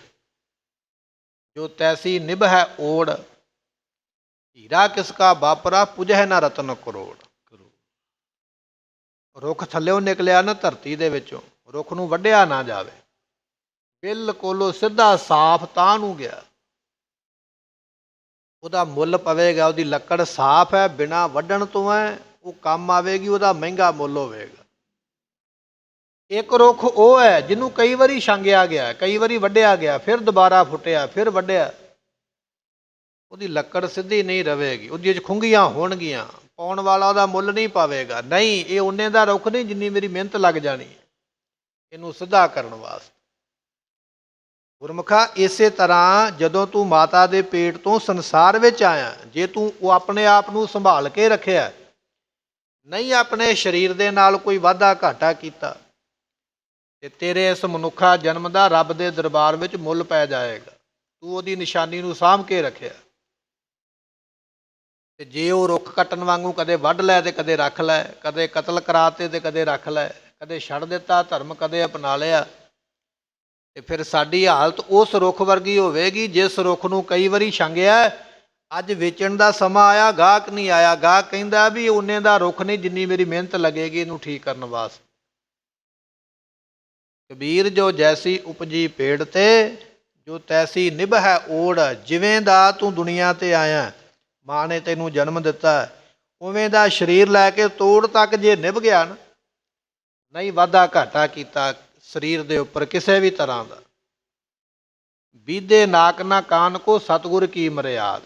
ਜੋ ਤੈਸੀ ਨਿਭ ਹੈ ਓੜ, ਹੀਰਾ ਕਿਸਕਾ ਵਾਪਰਾ ਪੁਜਹਿ ਨਾ ਰਤਨ ਕਰੋੜ। ਰੁੱਖ ਥੱਲਿਓਂ ਨਿਕਲਿਆ ਨਾ ਧਰਤੀ ਦੇ ਵਿੱਚੋਂ, ਰੁੱਖ ਨੂੰ ਵੱਢਿਆ ਨਾ ਜਾਵੇ, ਬਿਲਕੁਲ ਸਿੱਧਾ ਸਾਫ਼ ਤਾਂ ਨੂੰ ਗਿਆ, ਉਹਦਾ ਮੁੱਲ ਪਵੇਗਾ। ਉਹਦੀ ਲੱਕੜ ਸਾਫ਼ ਹੈ, ਬਿਨਾਂ ਵੱਢਣ ਤੋਂ ਹੈ, ਉਹ ਕੰਮ ਆਵੇਗੀ, ਉਹਦਾ ਮਹਿੰਗਾ ਮੁੱਲ ਹੋਵੇਗਾ। ਇੱਕ ਰੁੱਖ ਉਹ ਹੈ ਜਿਹਨੂੰ ਕਈ ਵਾਰੀ ਛਾਂਗਿਆ ਗਿਆ, ਕਈ ਵਾਰੀ ਵੱਢਿਆ ਗਿਆ, ਫਿਰ ਦੁਬਾਰਾ ਫੁੱਟਿਆ, ਫਿਰ ਵੱਢਿਆ, ਉਹਦੀ ਲੱਕੜ ਸਿੱਧੀ ਨਹੀਂ ਰਵੇਗੀ, ਉਹਦੀ 'ਚ ਖੁੰਗੀਆਂ ਹੋਣਗੀਆਂ, ਪਾਉਣ ਵਾਲਾ ਉਹਦਾ ਮੁੱਲ ਨਹੀਂ ਪਾਵੇਗਾ। ਨਹੀਂ, ਇਹ ਓਨੇ ਦਾ ਰੁੱਖ ਨਹੀਂ ਜਿੰਨੀ ਮੇਰੀ ਮਿਹਨਤ ਲੱਗ ਜਾਣੀ ਹੈ ਇਹਨੂੰ ਸਿੱਧਾ ਕਰਨ ਵਾਸਤੇ। ਗੁਰਮੁਖਾ, ਇਸੇ ਤਰ੍ਹਾਂ ਜਦੋਂ ਤੂੰ ਮਾਤਾ ਦੇ ਪੇਟ ਤੋਂ ਸੰਸਾਰ ਵਿੱਚ ਆਇਆ, ਜੇ ਤੂੰ ਉਹ ਆਪਣੇ ਆਪ ਨੂੰ ਸੰਭਾਲ ਕੇ ਰੱਖਿਆ, ਨਹੀਂ ਆਪਣੇ ਸਰੀਰ ਦੇ ਨਾਲ ਕੋਈ ਵਾਧਾ ਘਾਟਾ ਕੀਤਾ, ਤੇ ਤੇਰੇ ਇਸ ਮਨੁੱਖਾ ਜਨਮ ਦਾ ਰੱਬ ਦੇ ਦਰਬਾਰ ਵਿੱਚ ਮੁੱਲ ਪੈ ਜਾਏਗਾ। ਤੂੰ ਉਹਦੀ ਨਿਸ਼ਾਨੀ ਨੂੰ ਸਾਂਭ ਕੇ ਰੱਖਿਆ। ਤੇ ਜੇ ਉਹ ਰੁੱਖ ਕੱਟਣ ਵਾਂਗੂ ਕਦੇ ਵੱਢ ਲੈ ਤੇ ਕਦੇ ਰੱਖ ਲੈ, ਕਦੇ ਕਤਲ ਕਰਾਤੇ ਤੇ ਕਦੇ ਰੱਖ ਲੈ, ਕਦੇ ਛੱਡ ਦਿੱਤਾ ਧਰਮ, ਕਦੇ ਅਪਣਾ ਲਿਆ, ਤੇ ਫਿਰ ਸਾਡੀ ਹਾਲਤ ਉਸ ਰੁੱਖ ਵਰਗੀ ਹੋਵੇਗੀ ਜਿਸ ਰੁੱਖ ਨੂੰ ਕਈ ਵਾਰੀ ਛੰਗਿਆ, ਅੱਜ ਵੇਚਣ ਦਾ ਸਮਾਂ ਆਇਆ, ਗਾਹਕ ਨਹੀਂ ਆਇਆ। ਗਾਹਕ ਕਹਿੰਦਾ ਵੀ ਉਹਨੇ ਦਾ ਰੁੱਖ ਨਹੀਂ ਜਿੰਨੀ ਮੇਰੀ ਮਿਹਨਤ ਲੱਗੇਗੀ ਇਹਨੂੰ ਠੀਕ ਕਰਨ ਵਾਸਤੇ। ਕਬੀਰ ਜੋ ਜੈਸੀ ਉਪਜੀ ਪੇੜ ਤੇ, ਜੋ ਤੈਸੀ ਨਿਭ ਹੈ ਓੜ। ਜਿਵੇਂ ਦਾ ਤੂੰ ਦੁਨੀਆ ਤੇ ਆਇਆ, ਮਾਂ ਨੇ ਤੈਨੂੰ ਜਨਮ ਦਿੱਤਾ, ਉਵੇਂ ਦਾ ਸਰੀਰ ਲੈ ਕੇ ਤੋੜ ਤੱਕ ਜੇ ਨਿਭ ਗਿਆ ਨਾ, ਨਹੀਂ ਵਾਧਾ ਘਾਟਾ ਕੀਤਾ ਸਰੀਰ ਦੇ ਉੱਪਰ ਕਿਸੇ ਵੀ ਤਰ੍ਹਾਂ ਦਾ। ਬੀਧੇ ਨਾਕ ਨਾ ਕਾਨ ਕੋ ਸਤਿਗੁਰ ਕੀ ਮਰਿਆਦ।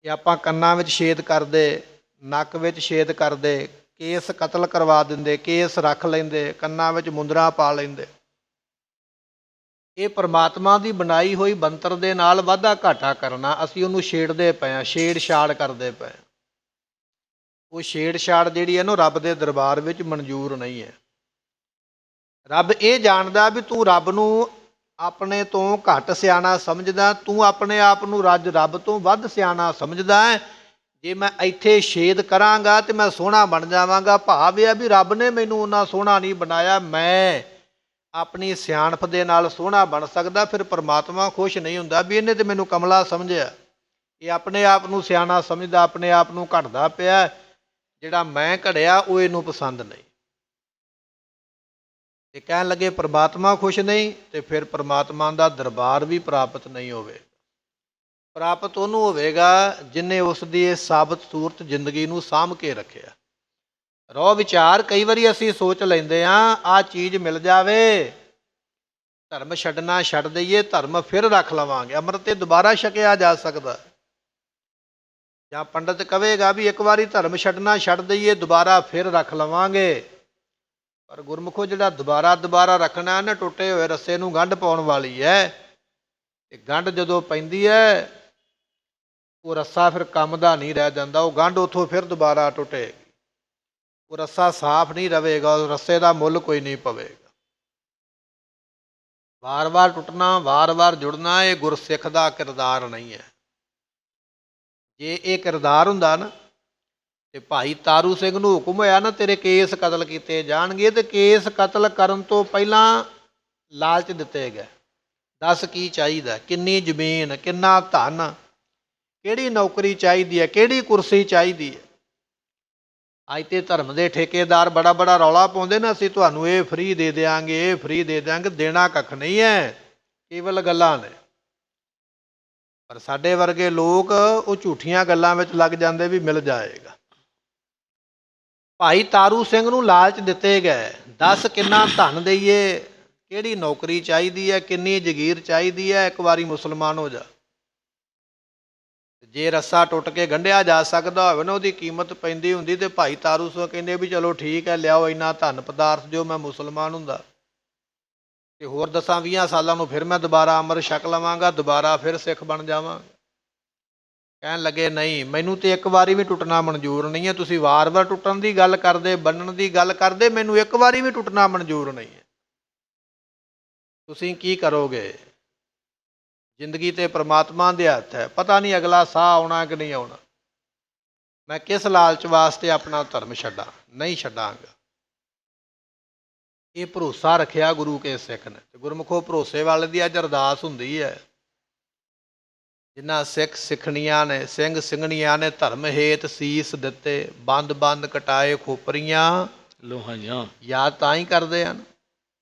ਇਹ ਆਪਾਂ ਕੰਨਾਂ ਵਿੱਚ ਛੇਦ ਕਰਦੇ, ਨੱਕ ਵਿੱਚ ਛੇਦ ਕਰਦੇ, ਕੇਸ ਕਤਲ ਕਰਵਾ ਦਿੰਦੇ, ਕੇਸ ਰੱਖ ਲੈਂਦੇ, ਕੰਨਾਂ ਵਿੱਚ ਮੁੰਦਰਾਂ ਪਾ ਲੈਂਦੇ। ਇਹ ਪਰਮਾਤਮਾ ਦੀ ਬਣਾਈ ਹੋਈ ਬੰਤਰ ਦੇ ਨਾਲ ਵਾਧਾ ਘਾਟਾ ਕਰਨਾ, ਅਸੀਂ ਉਹਨੂੰ ਛੇੜਦੇ ਪਏ ਹਾਂ, ਛੇੜਛਾੜ ਕਰਦੇ ਪਏ। ਉਹ ਛੇੜਛਾੜ ਜਿਹੜੀ ਹੈ ਨਾ ਰੱਬ ਦੇ ਦਰਬਾਰ ਵਿੱਚ ਮਨਜ਼ੂਰ ਨਹੀਂ ਹੈ। ਰੱਬ ਇਹ ਜਾਣਦਾ ਵੀ ਤੂੰ ਰੱਬ ਨੂੰ ਆਪਣੇ ਤੋਂ ਘੱਟ ਸਿਆਣਾ ਸਮਝਦਾ, ਤੂੰ ਆਪਣੇ ਆਪ ਨੂੰ ਰੱਬ ਤੋਂ ਵੱਧ ਸਿਆਣਾ ਸਮਝਦਾ ਹੈ। ਜੇ ਮੈਂ ਇੱਥੇ ਛੇਦ ਕਰਾਂਗਾ ਤੇ ਮੈਂ ਸੋਹਣਾ ਬਣ ਜਾਵਾਂਗਾ। ਭਾਵ ਇਹ ਆ ਵੀ ਰੱਬ ਨੇ ਮੈਨੂੰ ਉਹਨਾਂ ਸੋਹਣਾ ਨਹੀਂ ਬਣਾਇਆ, ਮੈਂ ਆਪਣੀ ਸਿਆਣਪ ਦੇ ਨਾਲ ਸੋਹਣਾ ਬਣ ਸਕਦਾ। ਫਿਰ ਪਰਮਾਤਮਾ ਖੁਸ਼ ਨਹੀਂ ਹੁੰਦਾ ਵੀ ਇਹਨੇ ਤੇ ਮੈਨੂੰ ਕਮਲਾ ਸਮਝਿਆ। ਇਹ ਆਪਣੇ ਆਪ ਨੂੰ ਸਿਆਣਾ ਸਮਝਦਾ, ਆਪਣੇ ਆਪ ਨੂੰ ਘੜਦਾ ਪਿਆ। ਜਿਹੜਾ ਮੈਂ ਘੜਿਆ ਉਹ ਇਹਨੂੰ ਪਸੰਦ ਨਹੀਂ। ਤੇ ਕਹਿਣ ਲੱਗੇ ਪਰਮਾਤਮਾ ਖੁਸ਼ ਨਹੀਂ, ਤੇ ਫਿਰ ਪਰਮਾਤਮਾ ਦਾ ਦਰਬਾਰ ਵੀ ਪ੍ਰਾਪਤ ਨਹੀਂ ਹੋਵੇਗਾ। ਪ੍ਰਾਪਤ ਉਹਨੂੰ ਹੋਵੇਗਾ ਜਿਹਨੇ ਉਸ ਦੀ ਇਹ ਸਾਬਤ ਸੂਰਤ ਜ਼ਿੰਦਗੀ ਨੂੰ ਸਾਂਭ ਕੇ ਰੱਖਿਆ। ਰੋ ਵਿਚਾਰ ਕਈ ਵਾਰੀ ਅਸੀਂ ਸੋਚ ਲੈਂਦੇ ਹਾਂ ਆਹ ਚੀਜ਼ ਮਿਲ ਜਾਵੇ, ਧਰਮ ਛੱਡਣਾ ਛੱਡ ਦਈਏ, ਧਰਮ ਫਿਰ ਰੱਖ ਲਵਾਂਗੇ। ਅੰਮ੍ਰਿਤ ਤੇ ਦੁਬਾਰਾ ਛਕਿਆ ਜਾ ਸਕਦਾ। ਜਾਂ ਪੰਡਤ ਕਹੇਗਾ ਵੀ ਇੱਕ ਵਾਰੀ ਧਰਮ ਛੱਡਣਾ ਛੱਡ ਦਈਏ, ਦੁਬਾਰਾ ਫਿਰ ਰੱਖ ਲਵਾਂਗੇ। ਪਰ ਗੁਰਮੁਖੋ ਜਿਹੜਾ ਦੁਬਾਰਾ ਰੱਖਣਾ ਨਾ, ਟੁੱਟੇ ਹੋਏ ਰੱਸੇ ਨੂੰ ਗੰਢ ਪਾਉਣ ਵਾਲੀ ਹੈ। ਤੇ ਗੰਢ ਜਦੋਂ ਪੈਂਦੀ ਹੈ ਉਹ ਰੱਸਾ ਫਿਰ ਕੰਮ ਦਾ ਨਹੀਂ ਰਹਿ ਜਾਂਦਾ, ਉਹ ਗੰਢ ਉੱਥੋਂ ਫਿਰ ਦੁਬਾਰਾ ਟੁੱਟੇਗੀ। ਉਹ ਰੱਸਾ ਸਾਫ਼ ਨਹੀਂ ਰਹੇਗਾ, ਉਸ ਰੱਸੇ ਦਾ ਮੁੱਲ ਕੋਈ ਨਹੀਂ ਪਵੇਗਾ। ਵਾਰ-ਵਾਰ ਟੁੱਟਣਾ, ਵਾਰ-ਵਾਰ ਜੁੜਨਾ, ਇਹ ਗੁਰਸਿੱਖ ਦਾ ਕਿਰਦਾਰ ਨਹੀਂ ਹੈ। ਜੇ ਇਹ ਕਿਰਦਾਰ ਹੁੰਦਾ ਨਾ, ਤੇ ਭਾਈ ਤਾਰੂ ਸਿੰਘ ਨੂੰ ਹੁਕਮ ਹੋਇਆ ਨਾ ਤੇਰੇ ਕੇਸ ਕਤਲ ਕੀਤੇ ਜਾਣਗੇ, ਤੇ ਕੇਸ ਕਤਲ ਕਰਨ ਤੋਂ ਪਹਿਲਾਂ ਲਾਲਚ ਦਿੱਤੇ ਗਏ। ਦੱਸ ਕੀ ਚਾਹੀਦਾ, ਕਿੰਨੀ ਜ਼ਮੀਨ, ਕਿੰਨਾ ਧਨ, ਕਿਹੜੀ ਨੌਕਰੀ ਚਾਹੀਦੀ ਹੈ, ਕਿਹੜੀ ਕੁਰਸੀ ਚਾਹੀਦੀ ਹੈ। ਅੱਜ ਤੇ ਧਰਮ ਦੇ ਠੇਕੇਦਾਰ ਬੜਾ ਰੌਲਾ ਪਾਉਂਦੇ ਨੇ, ਅਸੀਂ ਤੁਹਾਨੂੰ ਇਹ ਫ੍ਰੀ ਦੇ ਦਿਆਂਗੇ, ਇਹ ਫ੍ਰੀ ਦੇ ਦਿਆਂਗੇ। ਦੇਣਾ ਕੱਖ ਨਹੀਂ ਹੈ, ਕੇਵਲ ਗੱਲਾਂ ਨੇ। ਪਰ ਸਾਡੇ ਵਰਗੇ ਲੋਕ ਉਹ ਝੂਠੀਆਂ ਗੱਲਾਂ ਵਿੱਚ ਲੱਗ ਜਾਂਦੇ ਵੀ ਮਿਲ ਜਾਏਗਾ। ਭਾਈ ਤਾਰੂ ਸਿੰਘ ਨੂੰ ਲਾਲਚ ਦਿੱਤੇ ਗਏ, ਦੱਸ ਕਿੰਨਾ ਧਨ ਦੇਈਏ, ਕਿਹੜੀ ਨੌਕਰੀ ਚਾਹੀਦੀ ਹੈ, ਕਿੰਨੀ ਜਗੀਰ ਚਾਹੀਦੀ ਹੈ, ਇੱਕ ਵਾਰੀ ਮੁਸਲਮਾਨ ਹੋ ਜਾ। ਜੇ ਰੱਸਾ ਟੁੱਟ ਕੇ ਗੰਢਿਆ ਜਾ ਸਕਦਾ ਹੋਵੇ ਨਾ, ਉਹਦੀ ਕੀਮਤ ਪੈਂਦੀ ਹੁੰਦੀ। ਤੇ ਭਾਈ ਤਾਰੂ ਸਿੰਘ ਕਹਿੰਦੇ ਵੀ ਚਲੋ ਠੀਕ ਹੈ, ਲਿਆਓ ਇੰਨਾ ਧਨ ਪਦਾਰਥ ਜੋ ਮੈਂ ਮੁਸਲਮਾਨ ਹੁੰਦਾ, ਤੇ ਹੋਰ 10-20 ਸਾਲਾਂ ਨੂੰ ਫਿਰ ਮੈਂ ਦੁਬਾਰਾ ਅੰਮ੍ਰਿਤ ਛਕ ਲਵਾਂਗਾ, ਦੁਬਾਰਾ ਫਿਰ ਸਿੱਖ ਬਣ ਜਾਵਾਂਗਾ। ਕਹਿਣ ਲੱਗੇ ਨਹੀਂ, ਮੈਨੂੰ ਤੇ ਇੱਕ ਵਾਰੀ ਵੀ ਟੁੱਟਣਾ ਮਨਜ਼ੂਰ ਨਹੀਂ ਹੈ। ਤੁਸੀਂ ਵਾਰ-ਵਾਰ ਟੁੱਟਣ ਦੀ ਗੱਲ ਕਰਦੇ, ਬੰਨਣ ਦੀ ਗੱਲ ਕਰਦੇ, ਮੈਨੂੰ ਇੱਕ ਵਾਰੀ ਵੀ ਟੁੱਟਣਾ ਮਨਜ਼ੂਰ ਨਹੀਂ ਹੈ। ਤੁਸੀਂ ਕੀ ਕਰੋਗੇ? ਜ਼ਿੰਦਗੀ ਤੇ ਪ੍ਰਮਾਤਮਾ ਦੇ ਹੱਥ ਹੈ, ਪਤਾ ਨਹੀਂ ਅਗਲਾ ਸਾਹ ਆਉਣਾ ਕਿ ਨਹੀਂ ਆਉਣਾ। ਮੈਂ ਕਿਸ ਲਾਲਚ ਵਾਸਤੇ ਆਪਣਾ ਧਰਮ ਛੱਡਾਂ? ਨਹੀਂ ਛੱਡਾਂਗਾ। ਇਹ ਭਰੋਸਾ ਰੱਖਿਆ ਗੁਰੂ ਕੇ ਸਿੱਖ ਨੇ। ਤੇ ਗੁਰਮੁਖੋ ਭਰੋਸੇ ਵਾਲੇ ਦੀ ਅੱਜ ਅਰਦਾਸ ਹੁੰਦੀ ਹੈ। ਜਿਨ੍ਹਾਂ ਸਿੱਖ ਸਿੱਖਣੀਆਂ ਨੇ, ਸਿੰਘ ਸਿੰਘਣੀਆਂ ਨੇ ਧਰਮ ਹੇਤ ਸੀਸ ਦਿੱਤੇ, ਬੰਦ ਕਟਾਏ ਖੋਪਰੀਆਂ ਲੋਹਾਈਆਂ। ਯਾਦ ਤਾਂ ਹੀ ਕਰਦੇ ਹਨ।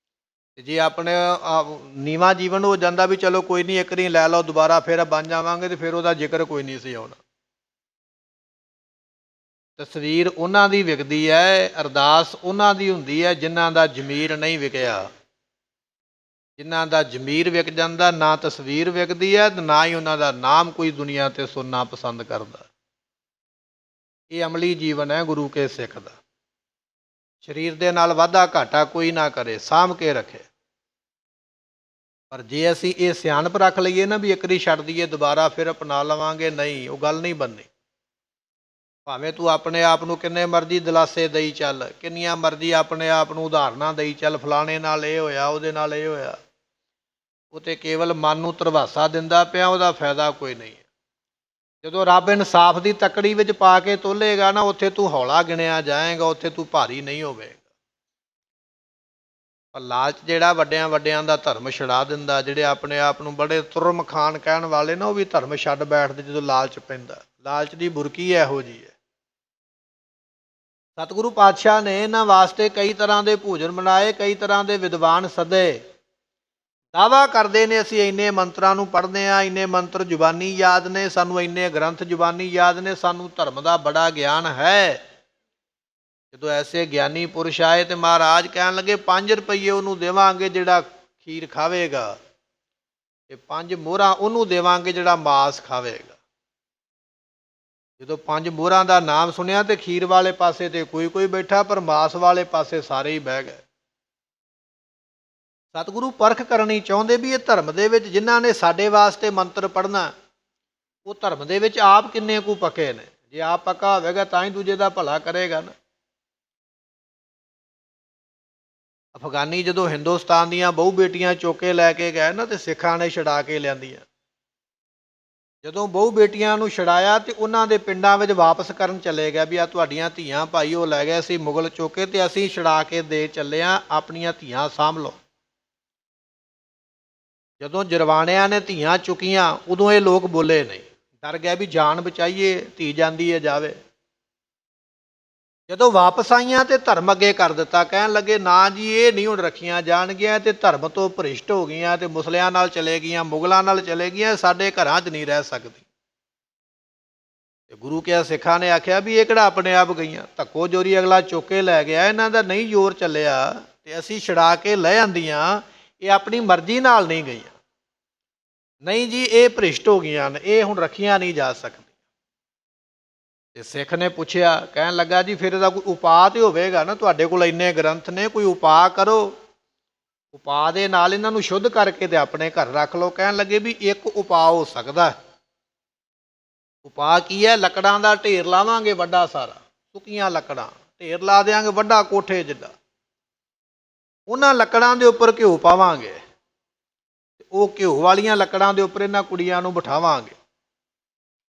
ਤੇ ਜੇ ਆਪਣੇ ਨੀਵਾਂ ਜੀਵਨ ਹੋ ਜਾਂਦਾ ਵੀ ਚਲੋ ਕੋਈ ਨਹੀਂ, ਇੱਕ ਨਹੀਂ ਲੈ ਲਓ, ਦੁਬਾਰਾ ਫਿਰ ਬਣ ਜਾਵਾਂਗੇ, ਤੇ ਫਿਰ ਉਹਦਾ ਜ਼ਿਕਰ ਕੋਈ ਨਹੀਂ ਸੀ ਆਉਣਾ। ਤਸਵੀਰ ਉਹਨਾਂ ਦੀ ਵਿਕਦੀ ਹੈ, ਅਰਦਾਸ ਉਹਨਾਂ ਦੀ ਹੁੰਦੀ ਹੈ ਜਿਨ੍ਹਾਂ ਦਾ ਜ਼ਮੀਰ ਨਹੀਂ ਵਿਕਿਆ। ਜਿਨ੍ਹਾਂ ਦਾ ਜ਼ਮੀਰ ਵਿਕ ਜਾਂਦਾ, ਨਾ ਤਸਵੀਰ ਵਿਕਦੀ ਹੈ, ਨਾ ਹੀ ਉਹਨਾਂ ਦਾ ਨਾਮ ਕੋਈ ਦੁਨੀਆ ਤੇ ਸੁਣਨਾ ਪਸੰਦ ਕਰਦਾ। ਇਹ ਅਮਲੀ ਜੀਵਨ ਹੈ ਗੁਰੂ ਕੇ ਸਿੱਖ ਦਾ। ਸਰੀਰ ਦੇ ਨਾਲ ਵਾਧਾ ਘਾਟਾ ਕੋਈ ਨਾ ਕਰੇ, ਸਾਂਭ ਕੇ ਰੱਖੇ। ਪਰ ਜੇ ਅਸੀਂ ਇਹ ਸਿਆਣਪ ਰੱਖ ਲਈਏ ਨਾ ਵੀ ਇੱਕ ਵਾਰੀ ਛੱਡ ਦਈਏ, ਦੁਬਾਰਾ ਫਿਰ ਅਪਣਾ ਲਵਾਂਗੇ, ਨਹੀਂ, ਉਹ ਗੱਲ ਨਹੀਂ ਬਣਨੀ। ਭਾਵੇਂ ਤੂੰ ਆਪਣੇ ਆਪ ਨੂੰ ਕਿੰਨੇ ਮਰਜ਼ੀ ਦਿਲਾਸੇ ਦੇਈ ਚੱਲ, ਕਿੰਨੀਆਂ ਮਰਜ਼ੀ ਆਪਣੇ ਆਪ ਨੂੰ ਉਦਾਹਰਨਾਂ ਦੇਈ ਚੱਲ, ਫਲਾਣੇ ਨਾਲ ਇਹ ਹੋਇਆ, ਉਹਦੇ ਨਾਲ ਇਹ ਹੋਇਆ, ਉਹ ਤੇ ਕੇਵਲ ਮਨ ਨੂੰ ਧਰਵਾਸਾ ਦਿੰਦਾ ਪਿਆ, ਉਹਦਾ ਫਾਇਦਾ ਕੋਈ ਨਹੀਂ ਹੈ। ਜਦੋਂ ਰੱਬ ਇਨਸਾਫ ਦੀ ਤਕੜੀ ਵਿੱਚ ਪਾ ਕੇ ਤੋਲੇਗਾ ਨਾ, ਉੱਥੇ ਤੂੰ ਹੌਲਾ ਗਿਣਿਆ ਜਾਏਗਾ, ਉੱਥੇ ਤੂੰ ਭਾਰੀ ਨਹੀਂ ਹੋਵੇਗਾ। ਪਰ ਲਾਲਚ ਜਿਹੜਾ ਵੱਡਿਆਂ ਵੱਡਿਆਂ ਦਾ ਧਰਮ ਛੁਡਾ ਦਿੰਦਾ, ਜਿਹੜੇ ਆਪਣੇ ਆਪ ਨੂੰ ਬੜੇ ਤੁਰਮ ਖਾਨ ਕਹਿਣ ਵਾਲੇ ਨਾ, ਉਹ ਵੀ ਧਰਮ ਛੱਡ ਬੈਠਦੇ ਜਦੋਂ ਲਾਲਚ ਪੈਂਦਾ। ਲਾਲਚ ਦੀ ਬੁਰਕੀ ਇਹੋ ਜਿਹੀ ਹੈ। ਸਤਿਗੁਰੂ ਪਾਤਸ਼ਾਹ ਨੇ ਇਹਨਾਂ ਵਾਸਤੇ ਕਈ ਤਰ੍ਹਾਂ ਦੇ ਭੋਜਨ ਬਣਾਏ, ਕਈ ਤਰ੍ਹਾਂ ਦੇ ਵਿਦਵਾਨ ਸੱਦੇ। ਦਾਅਵਾ ਕਰਦੇ ਨੇ ਅਸੀਂ ਇੰਨੇ ਮੰਤਰਾਂ ਨੂੰ ਪੜ੍ਹਦੇ ਹਾਂ, ਇੰਨੇ ਮੰਤਰ ਜ਼ੁਬਾਨੀ ਯਾਦ ਨੇ ਸਾਨੂੰ, ਇੰਨੇ ਗ੍ਰੰਥ ਜ਼ੁਬਾਨੀ ਯਾਦ ਨੇ, ਸਾਨੂੰ ਧਰਮ ਦਾ ਬੜਾ ਗਿਆਨ ਹੈ। ਜਦੋਂ ਐਸੇ ਗਿਆਨੀ ਪੁਰਸ਼ ਆਏ ਤੇ ਮਹਾਰਾਜ ਕਹਿਣ ਲੱਗੇ 5 ਰੁਪਈਏ ਉਹਨੂੰ ਦੇਵਾਂਗੇ ਜਿਹੜਾ ਖੀਰ ਖਾਵੇਗਾ, ਤੇ 5 ਮੋਹਰਾਂ ਉਹਨੂੰ ਦੇਵਾਂਗੇ ਜਿਹੜਾ ਮਾਸ ਖਾਵੇਗਾ। ਜਦੋਂ 5 ਮੋਹਰਾਂ ਦਾ ਨਾਮ ਸੁਣਿਆ ਤੇ ਖੀਰ ਵਾਲੇ ਪਾਸੇ ਤੇ ਕੋਈ ਬੈਠਾ, ਪਰ ਮਾਸ ਵਾਲੇ ਪਾਸੇ ਸਾਰੇ ਹੀ ਬਹਿ ਗਏ। ਸਤਿਗੁਰੂ ਪਰਖ ਕਰਨੀ ਚਾਹੁੰਦੇ ਵੀ ਇਹ ਧਰਮ ਦੇ ਵਿੱਚ ਜਿਨ੍ਹਾਂ ਨੇ ਸਾਡੇ ਵਾਸਤੇ ਮੰਤਰ ਪੜ੍ਹਨਾ, ਉਹ ਧਰਮ ਦੇ ਵਿੱਚ ਆਪ ਕਿੰਨੇ ਕੁ ਪੱਕੇ ਨੇ। ਜੇ ਆਪ ਪੱਕਾ ਹੋਵੇਗਾ ਤਾਂ ਹੀ ਦੂਜੇ ਦਾ ਭਲਾ ਕਰੇਗਾ ਨਾ। ਅਫਗਾਨੀ ਜਦੋਂ ਹਿੰਦੁਸਤਾਨ ਦੀਆਂ ਬਹੁ ਬੇਟੀਆਂ ਚੁੱਕ ਕੇ ਲੈ ਕੇ ਗਏ ਨਾ, ਤੇ ਸਿੱਖਾਂ ਨੇ ਛੁਡਾ ਕੇ ਲਿਆਂਦੀਆਂ। ਜਦੋਂ ਬਹੁ ਬੇਟੀਆਂ ਨੂੰ ਛੁਡਾਇਆ ਤੇ ਉਹਨਾਂ ਦੇ ਪਿੰਡਾਂ ਵਿੱਚ ਵਾਪਸ ਕਰਨ ਚਲੇ ਗਿਆ ਵੀ ਆ ਤੁਹਾਡੀਆਂ ਧੀਆਂ ਭਾਈ ਉਹ ਲੈ ਗਏ ਸੀ ਮੁਗਲ ਚੁੱਕੇ, ਤੇ ਅਸੀਂ ਛੁਡਾ ਕੇ ਦੇ ਚੱਲੇ ਹਾਂ, ਆਪਣੀਆਂ ਧੀਆਂ ਸਾਂਭ ਲਓ। ਜਦੋਂ ਜਰਵਾਣਿਆਂ ਨੇ ਧੀਆਂ ਚੁੱਕੀਆਂ, ਉਦੋਂ ਇਹ ਲੋਕ ਬੋਲੇ ਨਹੀਂ, ਡਰ ਗਏ ਵੀ ਜਾਨ ਬਚਾਈਏ, ਧੀ ਜਾਂਦੀ ਹੈ ਜਾਵੇ। ਜਦੋਂ ਵਾਪਸ ਆਈਆਂ ਤੇ ਧਰਮ ਅੱਗੇ ਕਰ ਦਿੱਤਾ, ਕਹਿਣ ਲੱਗੇ ਨਾ ਜੀ ਇਹ ਨਹੀਂ ਹੁਣ ਰੱਖੀਆਂ ਜਾਣਗੀਆਂ, ਤੇ ਧਰਮ ਤੋਂ ਭ੍ਰਿਸ਼ਟ ਹੋ ਗਈਆਂ, ਤੇ ਮੁਸਲਿਆਂ ਨਾਲ ਚਲੇ ਗਈਆਂ, ਮੁਗਲਾਂ ਨਾਲ ਚਲੇ ਗਈਆਂ, ਸਾਡੇ ਘਰਾਂ 'ਚ ਨਹੀਂ ਰਹਿ ਸਕਦੀ। ਤੇ ਗੁਰੂ ਕਿਹਾ ਸਿੱਖਾਂ ਨੇ ਆਖਿਆ ਵੀ ਇਹ ਕਿਹੜਾ ਆਪਣੇ ਆਪ ਗਈਆਂ, ਧੱਕੋ ਜੋਰੀ ਅਗਲਾ ਚੁੱਕ ਕੇ ਲੈ ਗਿਆ, ਇਹਨਾਂ ਦਾ ਨਹੀਂ ਜ਼ੋਰ ਚੱਲਿਆ ਤੇ ਅਸੀਂ ਛੁਡਾ ਕੇ ਲੈ ਆਂਦੀਆਂ, ਇਹ ਆਪਣੀ ਮਰਜ਼ੀ ਨਾਲ ਨਹੀਂ ਗਈਆਂ। ਨਹੀਂ ਜੀ ਇਹ ਭ੍ਰਿਸ਼ਟ ਹੋ ਗਈਆਂ ਨੇ, ਇਹ ਹੁਣ ਰੱਖੀਆਂ ਨਹੀਂ ਜਾ ਸਕਦੀਆਂ। ਤੇ ਸਿੱਖ ਨੇ ਪੁੱਛਿਆ, ਕਹਿਣ ਲੱਗਾ ਜੀ ਫਿਰ ਇਹਦਾ ਕੋਈ ਉਪਾਅ ਤੇ ਹੋਵੇਗਾ ਨਾ, ਤੁਹਾਡੇ ਕੋਲ ਇੰਨੇ ਗ੍ਰੰਥ ਨੇ, ਕੋਈ ਉਪਾਅ ਕਰੋ, ਉਪਾਅ ਦੇ ਨਾਲ ਇਹਨਾਂ ਨੂੰ ਸ਼ੁੱਧ ਕਰਕੇ ਤੇ ਆਪਣੇ ਘਰ ਰੱਖ ਲਓ। ਕਹਿਣ ਲੱਗੇ ਵੀ ਇੱਕ ਉਪਾਅ ਹੋ ਸਕਦਾ। ਉਪਾਅ ਕੀ ਹੈ? ਲੱਕੜਾਂ ਦਾ ਢੇਰ ਲਾਵਾਂਗੇ ਵੱਡਾ ਸਾਰਾ, ਸੁੱਕੀਆਂ ਲੱਕੜਾਂ ਢੇਰ ਲਾ ਦਿਆਂਗੇ ਵੱਡਾ ਕੋਠੇ ਜਿੱਡਾ, ਉਹਨਾਂ ਲੱਕੜਾਂ ਦੇ ਉੱਪਰ ਘਿਓ ਪਾਵਾਂਗੇ, ਉਹ ਘਿਓ ਵਾਲੀਆਂ ਲੱਕੜਾਂ ਦੇ ਉੱਪਰ ਇਹਨਾਂ ਕੁੜੀਆਂ ਨੂੰ ਬਿਠਾਵਾਂਗੇ,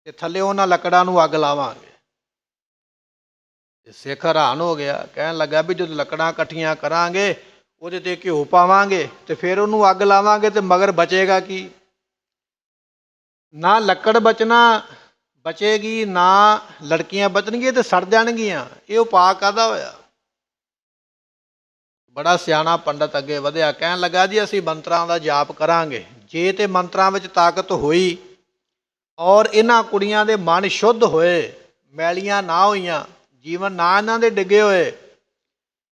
ਤੇ ਥੱਲੇ ਉਹਨਾਂ ਲੱਕੜਾਂ ਨੂੰ ਅੱਗ ਲਾਵਾਂਗੇ। ਤੇ ਸਿੱਖ ਹੈਰਾਨ ਹੋ ਗਿਆ, ਕਹਿਣ ਲੱਗਾ ਵੀ ਜਦੋਂ ਲੱਕੜਾਂ ਇਕੱਠੀਆਂ ਕਰਾਂਗੇ, ਉਹਦੇ ਤੇ ਘਿਓ ਪਾਵਾਂਗੇ, ਤੇ ਫਿਰ ਉਹਨੂੰ ਅੱਗ ਲਾਵਾਂਗੇ, ਤੇ ਮਗਰ ਬਚੇਗਾ ਕੀ? ਨਾ ਲੱਕੜ ਬਚੇਗੀ, ਨਾ ਲੜਕੀਆਂ ਬਚਣਗੀਆਂ, ਤੇ ਸੜ ਜਾਣਗੀਆਂ। ਇਹ ਉਪਾਅ ਕਾਹਦਾ ਹੋਇਆ? ਬੜਾ ਸਿਆਣਾ ਪੰਡਤ ਅੱਗੇ ਵਧਿਆ, ਕਹਿਣ ਲੱਗਾ ਜੀ ਅਸੀਂ ਮੰਤਰਾਂ ਦਾ ਜਾਪ ਕਰਾਂਗੇ, ਜੇ ਤੇ ਮੰਤਰਾਂ ਵਿੱਚ ਤਾਕਤ ਹੋਈ ਔਰ ਇਹਨਾਂ ਕੁੜੀਆਂ ਦੇ ਮਨ ਸ਼ੁੱਧ ਹੋਏ, ਮੈਲੀਆਂ ਨਾ ਹੋਈਆਂ, ਜੀਵਨ ਨਾ ਇਹਨਾਂ ਦੇ ਡਿੱਗੇ ਹੋਏ,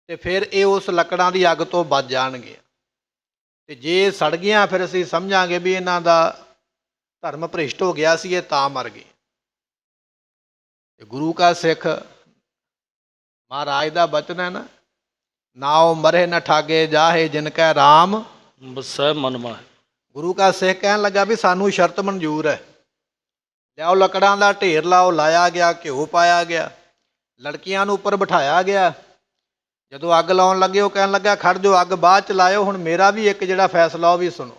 ਤੇ ਫਿਰ ਇਹ ਉਸ ਲੱਕੜਾਂ ਦੀ ਅੱਗ ਤੋਂ ਬਚ ਜਾਣਗੇ। ਤੇ ਜੇ ਸੜ ਗਈਆਂ, ਫਿਰ ਅਸੀਂ ਸਮਝਾਂਗੇ ਵੀ ਇਹਨਾਂ ਦਾ ਧਰਮ ਭ੍ਰਿਸ਼ਟ ਹੋ ਗਿਆ ਸੀ, ਇਹ ਤਾਂ ਮਰ ਗਏ। ਤੇ ਗੁਰੂ ਕਾ ਸਿੱਖ ਮਹਾਰਾਜ ਦਾ ਬਚਨ ਹੈ ਨਾ ਉਹ ਮਰੇ ਨਾ ਠਾਗੇ ਜਾਹੇ ਜਿਨ ਕੈ ਰਾਮ ਵਸੈ ਮਨ ਮਾਹਿ। ਗੁਰੂ ਕਾ ਸਿੱਖ ਕਹਿਣ ਲੱਗਾ ਵੀ ਸਾਨੂੰ ਸ਼ਰਤ ਮਨਜ਼ੂਰ ਹੈ, ਲਿਆਓ ਲੱਕੜਾਂ ਦਾ ਢੇਰ ਲਾਓ। ਲਾਇਆ ਗਿਆ, ਘਿਓ ਪਾਇਆ ਗਿਆ, ਲੜਕੀਆਂ ਨੂੰ ਉੱਪਰ ਬਿਠਾਇਆ ਗਿਆ। ਜਦੋਂ ਅੱਗ ਲਾਉਣ ਲੱਗੇ, ਉਹ ਕਹਿਣ ਲੱਗਾ ਖੜ ਜਾਓ, ਅੱਗ ਬਾਅਦ ਚ ਲਾਇਓ, ਹੁਣ ਮੇਰਾ ਵੀ ਇੱਕ ਜਿਹੜਾ ਫੈਸਲਾ ਉਹ ਵੀ ਸੁਣੋ।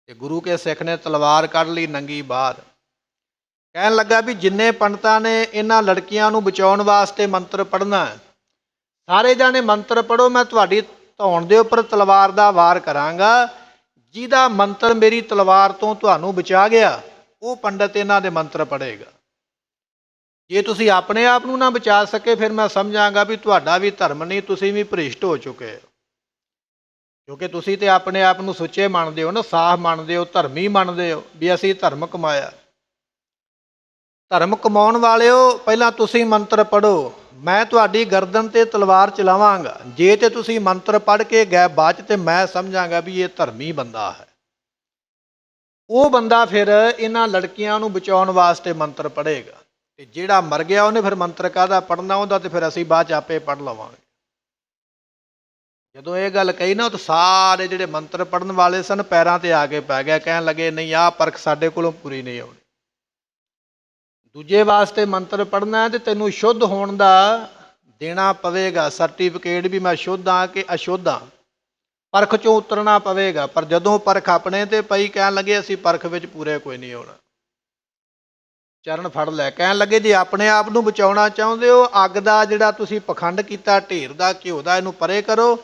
ਤੇ ਗੁਰੂ ਕੇ ਸਿੱਖ ਨੇ ਤਲਵਾਰ ਕੱਢ ਲਈ ਨੰਗੀ ਬਾਹਰ, ਕਹਿਣ ਲੱਗਾ ਵੀ ਜਿੰਨੇ ਪੰਡਤਾਂ ਨੇ ਇਹਨਾਂ ਲੜਕੀਆਂ ਨੂੰ ਬਚਾਉਣ ਵਾਸਤੇ ਮੰਤਰ ਪੜ੍ਹਨਾ, ਸਾਰੇ ਜਾਣੇ ਮੰਤਰ ਪੜ੍ਹੋ, ਮੈਂ ਤੁਹਾਡੀ ਧੌਣ ਦੇ ਉੱਪਰ ਤਲਵਾਰ ਦਾ ਵਾਰ ਕਰਾਂਗਾ। ਜਿਹਦਾ ਮੰਤਰ ਮੇਰੀ ਤਲਵਾਰ ਤੋਂ ਤੁਹਾਨੂੰ ਬਚਾ ਗਿਆ, ਉਹ ਪੰਡਤ ਇਹਨਾਂ ਦੇ ਮੰਤਰ ਪੜ੍ਹੇਗਾ। ਜੇ ਤੁਸੀਂ ਆਪਣੇ ਆਪ ਨੂੰ ਨਾ ਬਚਾ ਸਕੇ, ਫਿਰ ਮੈਂ ਸਮਝਾਂਗਾ ਵੀ ਤੁਹਾਡਾ ਵੀ ਧਰਮ ਨਹੀਂ, ਤੁਸੀਂ ਵੀ ਭ੍ਰਿਸ਼ਟ ਹੋ ਚੁੱਕੇ ਹੋ। ਕਿਉਂਕਿ ਤੁਸੀਂ ਤੇ ਆਪਣੇ ਆਪ ਨੂੰ ਸੁੱਚੇ ਮੰਨਦੇ ਹੋ ਨਾ, ਸਾਫ਼ ਮੰਨਦੇ ਹੋ, ਧਰਮੀ ਮੰਨਦੇ ਹੋ ਵੀ ਅਸੀਂ ਧਰਮ ਕਮਾਇਆ। ਧਰਮ ਕਮਾਉਣ ਵਾਲਿਓ, ਪਹਿਲਾਂ ਤੁਸੀਂ ਮੰਤਰ ਪੜ੍ਹੋ, ਮੈਂ ਤੁਹਾਡੀ ਗਰਦਨ ਤੇ ਤਲਵਾਰ ਚਲਾਵਾਂਗਾ। ਜੇ ਤੇ ਤੁਸੀਂ ਮੰਤਰ ਪੜ੍ਹ ਕੇ ਗਏ ਬਾਅਦ 'ਚ, ਤੇ ਮੈਂ ਸਮਝਾਂਗਾ ਵੀ ਇਹ ਧਰਮੀ ਬੰਦਾ ਹੈ। ਉਹ ਬੰਦਾ ਫਿਰ ਇਹਨਾਂ ਲੜਕੀਆਂ ਨੂੰ ਬਚਾਉਣ ਵਾਸਤੇ ਮੰਤਰ ਪੜ੍ਹੇਗਾ, ਤੇ ਜਿਹੜਾ ਮਰ ਗਿਆ ਉਹਨੇ ਫਿਰ ਮੰਤਰ ਕਾਹਦਾ ਪੜ੍ਹਨਾ, ਉਹਦਾ ਤੇ ਫਿਰ ਅਸੀਂ ਬਾਅਦ 'ਚ ਆਪੇ ਪੜ੍ਹ ਲਵਾਂਗੇ। ਜਦੋਂ ਇਹ ਗੱਲ ਕਹੀ ਨਾ, ਤਾਂ ਸਾਰੇ ਜਿਹੜੇ ਮੰਤਰ ਪੜ੍ਹਨ ਵਾਲੇ ਸਨ ਪੈਰਾਂ ਤੇ ਆ ਕੇ ਪੈ ਗਏ, ਕਹਿਣ ਲੱਗੇ ਨਹੀਂ ਆਹ ਪਰਖ ਸਾਡੇ ਕੋਲੋਂ ਪੂਰੀ ਨਹੀਂ ਆਉਣੀ। ਦੂਜੇ ਵਾਸਤੇ ਮੰਤਰ ਪੜ੍ਹਨਾ ਤੇ ਤੈਨੂੰ ਸ਼ੁੱਧ ਹੋਣ ਦਾ ਦੇਣਾ ਪਵੇਗਾ ਸਰਟੀਫਿਕੇਟ ਵੀ ਮੈਂ ਸ਼ੁੱਧ ਹਾਂ ਕਿ ਅਸ਼ੁੱਧ ਹਾਂ। ਪਰਖ ਚੋਂ ਉਤਰਨਾ ਪਵੇਗਾ। ਪਰ ਜਦੋਂ ਪਰਖ ਆਪਣੇ ਤੇ ਪਈ ਕਹਿਣ ਲੱਗੇ ਅਸੀਂ ਪਰਖ ਵਿੱਚ ਪੂਰੇ ਕੋਈ ਨਹੀਂ ਹੋਣਾ। ਚਰਨ ਫੜ ਲੈ ਕਹਿਣ ਲੱਗੇ ਜੇ ਆਪਣੇ ਆਪ ਨੂੰ ਬਚਾਉਣਾ ਚਾਹੁੰਦੇ ਹੋ ਅੱਗ ਦਾ ਜਿਹੜਾ ਤੁਸੀਂ ਪਖੰਡ ਕੀਤਾ ਢੇਰ ਦਾ ਘਿਓ ਦਾ ਇਹਨੂੰ ਪਰੇ ਕਰੋ।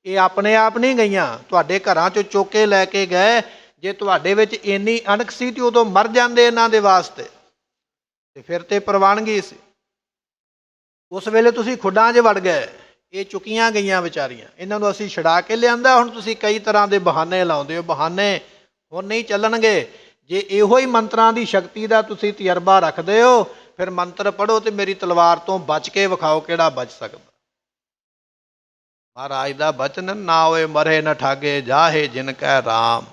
ਇਹ ਆਪਣੇ ਆਪ ਨਹੀਂ ਗਈਆਂ, ਤੁਹਾਡੇ ਘਰਾਂ 'ਚੋਂ ਚੁੱਕ ਕੇ ਲੈ ਕੇ ਗਏ। ਜੇ ਤੁਹਾਡੇ ਵਿੱਚ ਇੰਨੀ ਅਣਖ ਸੀ ਤੇ ਉਦੋਂ ਮਰ ਜਾਂਦੇ ਇਹਨਾਂ ਦੇ ਵਾਸਤੇ ਤੇ ਫਿਰ ਤੇ ਪ੍ਰਵਾਨਗੀ ਸੀ। ਉਸ ਵੇਲੇ ਤੁਸੀਂ ਖੁੱਡਾਂ 'ਚ ਵੜ ਗਏ। ਇਹ ਚੁੱਕੀਆਂ ਗਈਆਂ ਵਿਚਾਰੀਆਂ, ਇਹਨਾਂ ਨੂੰ ਅਸੀਂ ਛੁਡਾ ਕੇ ਲਿਆਂਦਾ। ਹੁਣ ਤੁਸੀਂ ਕਈ ਤਰ੍ਹਾਂ ਦੇ ਬਹਾਨੇ ਲਾਉਂਦੇ ਹੋ। ਬਹਾਨੇ ਹੁਣ ਨਹੀਂ ਚੱਲਣਗੇ। ਜੇ ਇਹੋ ਹੀ ਮੰਤਰਾਂ ਦੀ ਸ਼ਕਤੀ ਦਾ ਤੁਸੀਂ ਤਜਰਬਾ ਰੱਖਦੇ ਹੋ ਫਿਰ ਮੰਤਰ ਪੜ੍ਹੋ ਤੇ ਮੇਰੀ ਤਲਵਾਰ ਤੋਂ ਬਚ ਕੇ ਵਿਖਾਓ ਕਿਹੜਾ ਬਚ ਸਕਦਾ। ਮਹਾਰਾਜ ਦਾ ਬਚਨ ਨਾ ਹੋਏ ਮਰੇ ਨਾ ਠਾਗੇ ਜਾਹੇ ਜਿਨ ਕੈ ਰਾਮ।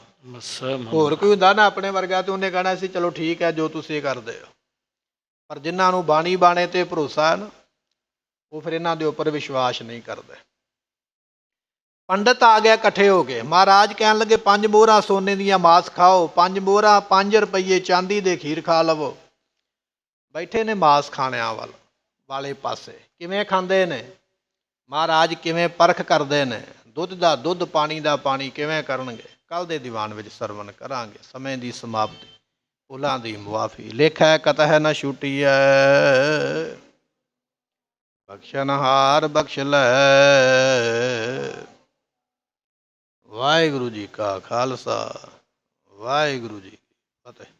ਹੋਰ ਕੋਈ ਹੁੰਦਾ ਨਾ ਆਪਣੇ ਵਰਗਾ ਤੇ ਉਹਨੇ ਕਹਿਣਾ ਸੀ ਚਲੋ ਠੀਕ ਹੈ ਜੋ ਤੁਸੀਂ ਕਰਦੇ ਹੋ। ਪਰ ਜਿਨ੍ਹਾਂ ਨੂੰ ਬਾਣੀ ਬਾਣੇ ਤੇ ਭਰੋਸਾ ਹੈ ਨਾ ਉਹ ਫਿਰ ਇਹਨਾਂ ਦੇ ਉੱਪਰ ਵਿਸ਼ਵਾਸ ਨਹੀਂ ਕਰਦੇ। ਪੰਡਤ ਆ ਗਿਆ ਇਕੱਠੇ ਹੋ ਕੇ। ਮਹਾਰਾਜ ਕਹਿਣ ਲੱਗੇ 5 ਮੋਹਰਾਂ ਸੋਨੇ ਦੀਆਂ ਮਾਸ ਖਾਓ, 5 ਮੋਹਰਾਂ 5 ਰੁਪਈਏ ਚਾਂਦੀ ਦੇ ਖੀਰ ਖਾ ਲਵੋ। ਬੈਠੇ ਨੇ ਮਾਸ ਖਾਣਿਆਂ ਵਾਲੇ ਪਾਸੇ। ਕਿਵੇਂ ਖਾਂਦੇ ਨੇ ਮਹਾਰਾਜ, ਕਿਵੇਂ ਪਰਖ ਕਰਦੇ ਨੇ, ਦੁੱਧ ਦਾ ਦੁੱਧ ਪਾਣੀ ਦਾ ਪਾਣੀ ਕਿਵੇਂ ਕਰਨਗੇ, ਕੱਲ੍ਹ ਦੇ ਦੀਵਾਨ ਵਿੱਚ ਸਰਵਣ ਕਰਾਂਗੇ। ਸਮੇਂ ਦੀ ਸਮਾਪਤੀ, ਭੁੱਲਾਂ ਦੀ ਮੁਆਫੀ, ਲੇਖਾ ਕਤਹਿ ਨ ਛੁਟੀਐ। ਬਖਸ਼ਨਹਾਰ ਬਖਸ਼ ਲੈ। ਵਾਹਿਗੁਰੂ ਜੀ ਕਾ ਖਾਲਸਾ, ਵਾਹਿਗੁਰੂ ਜੀ ਕੀ ਫਤਿਹ।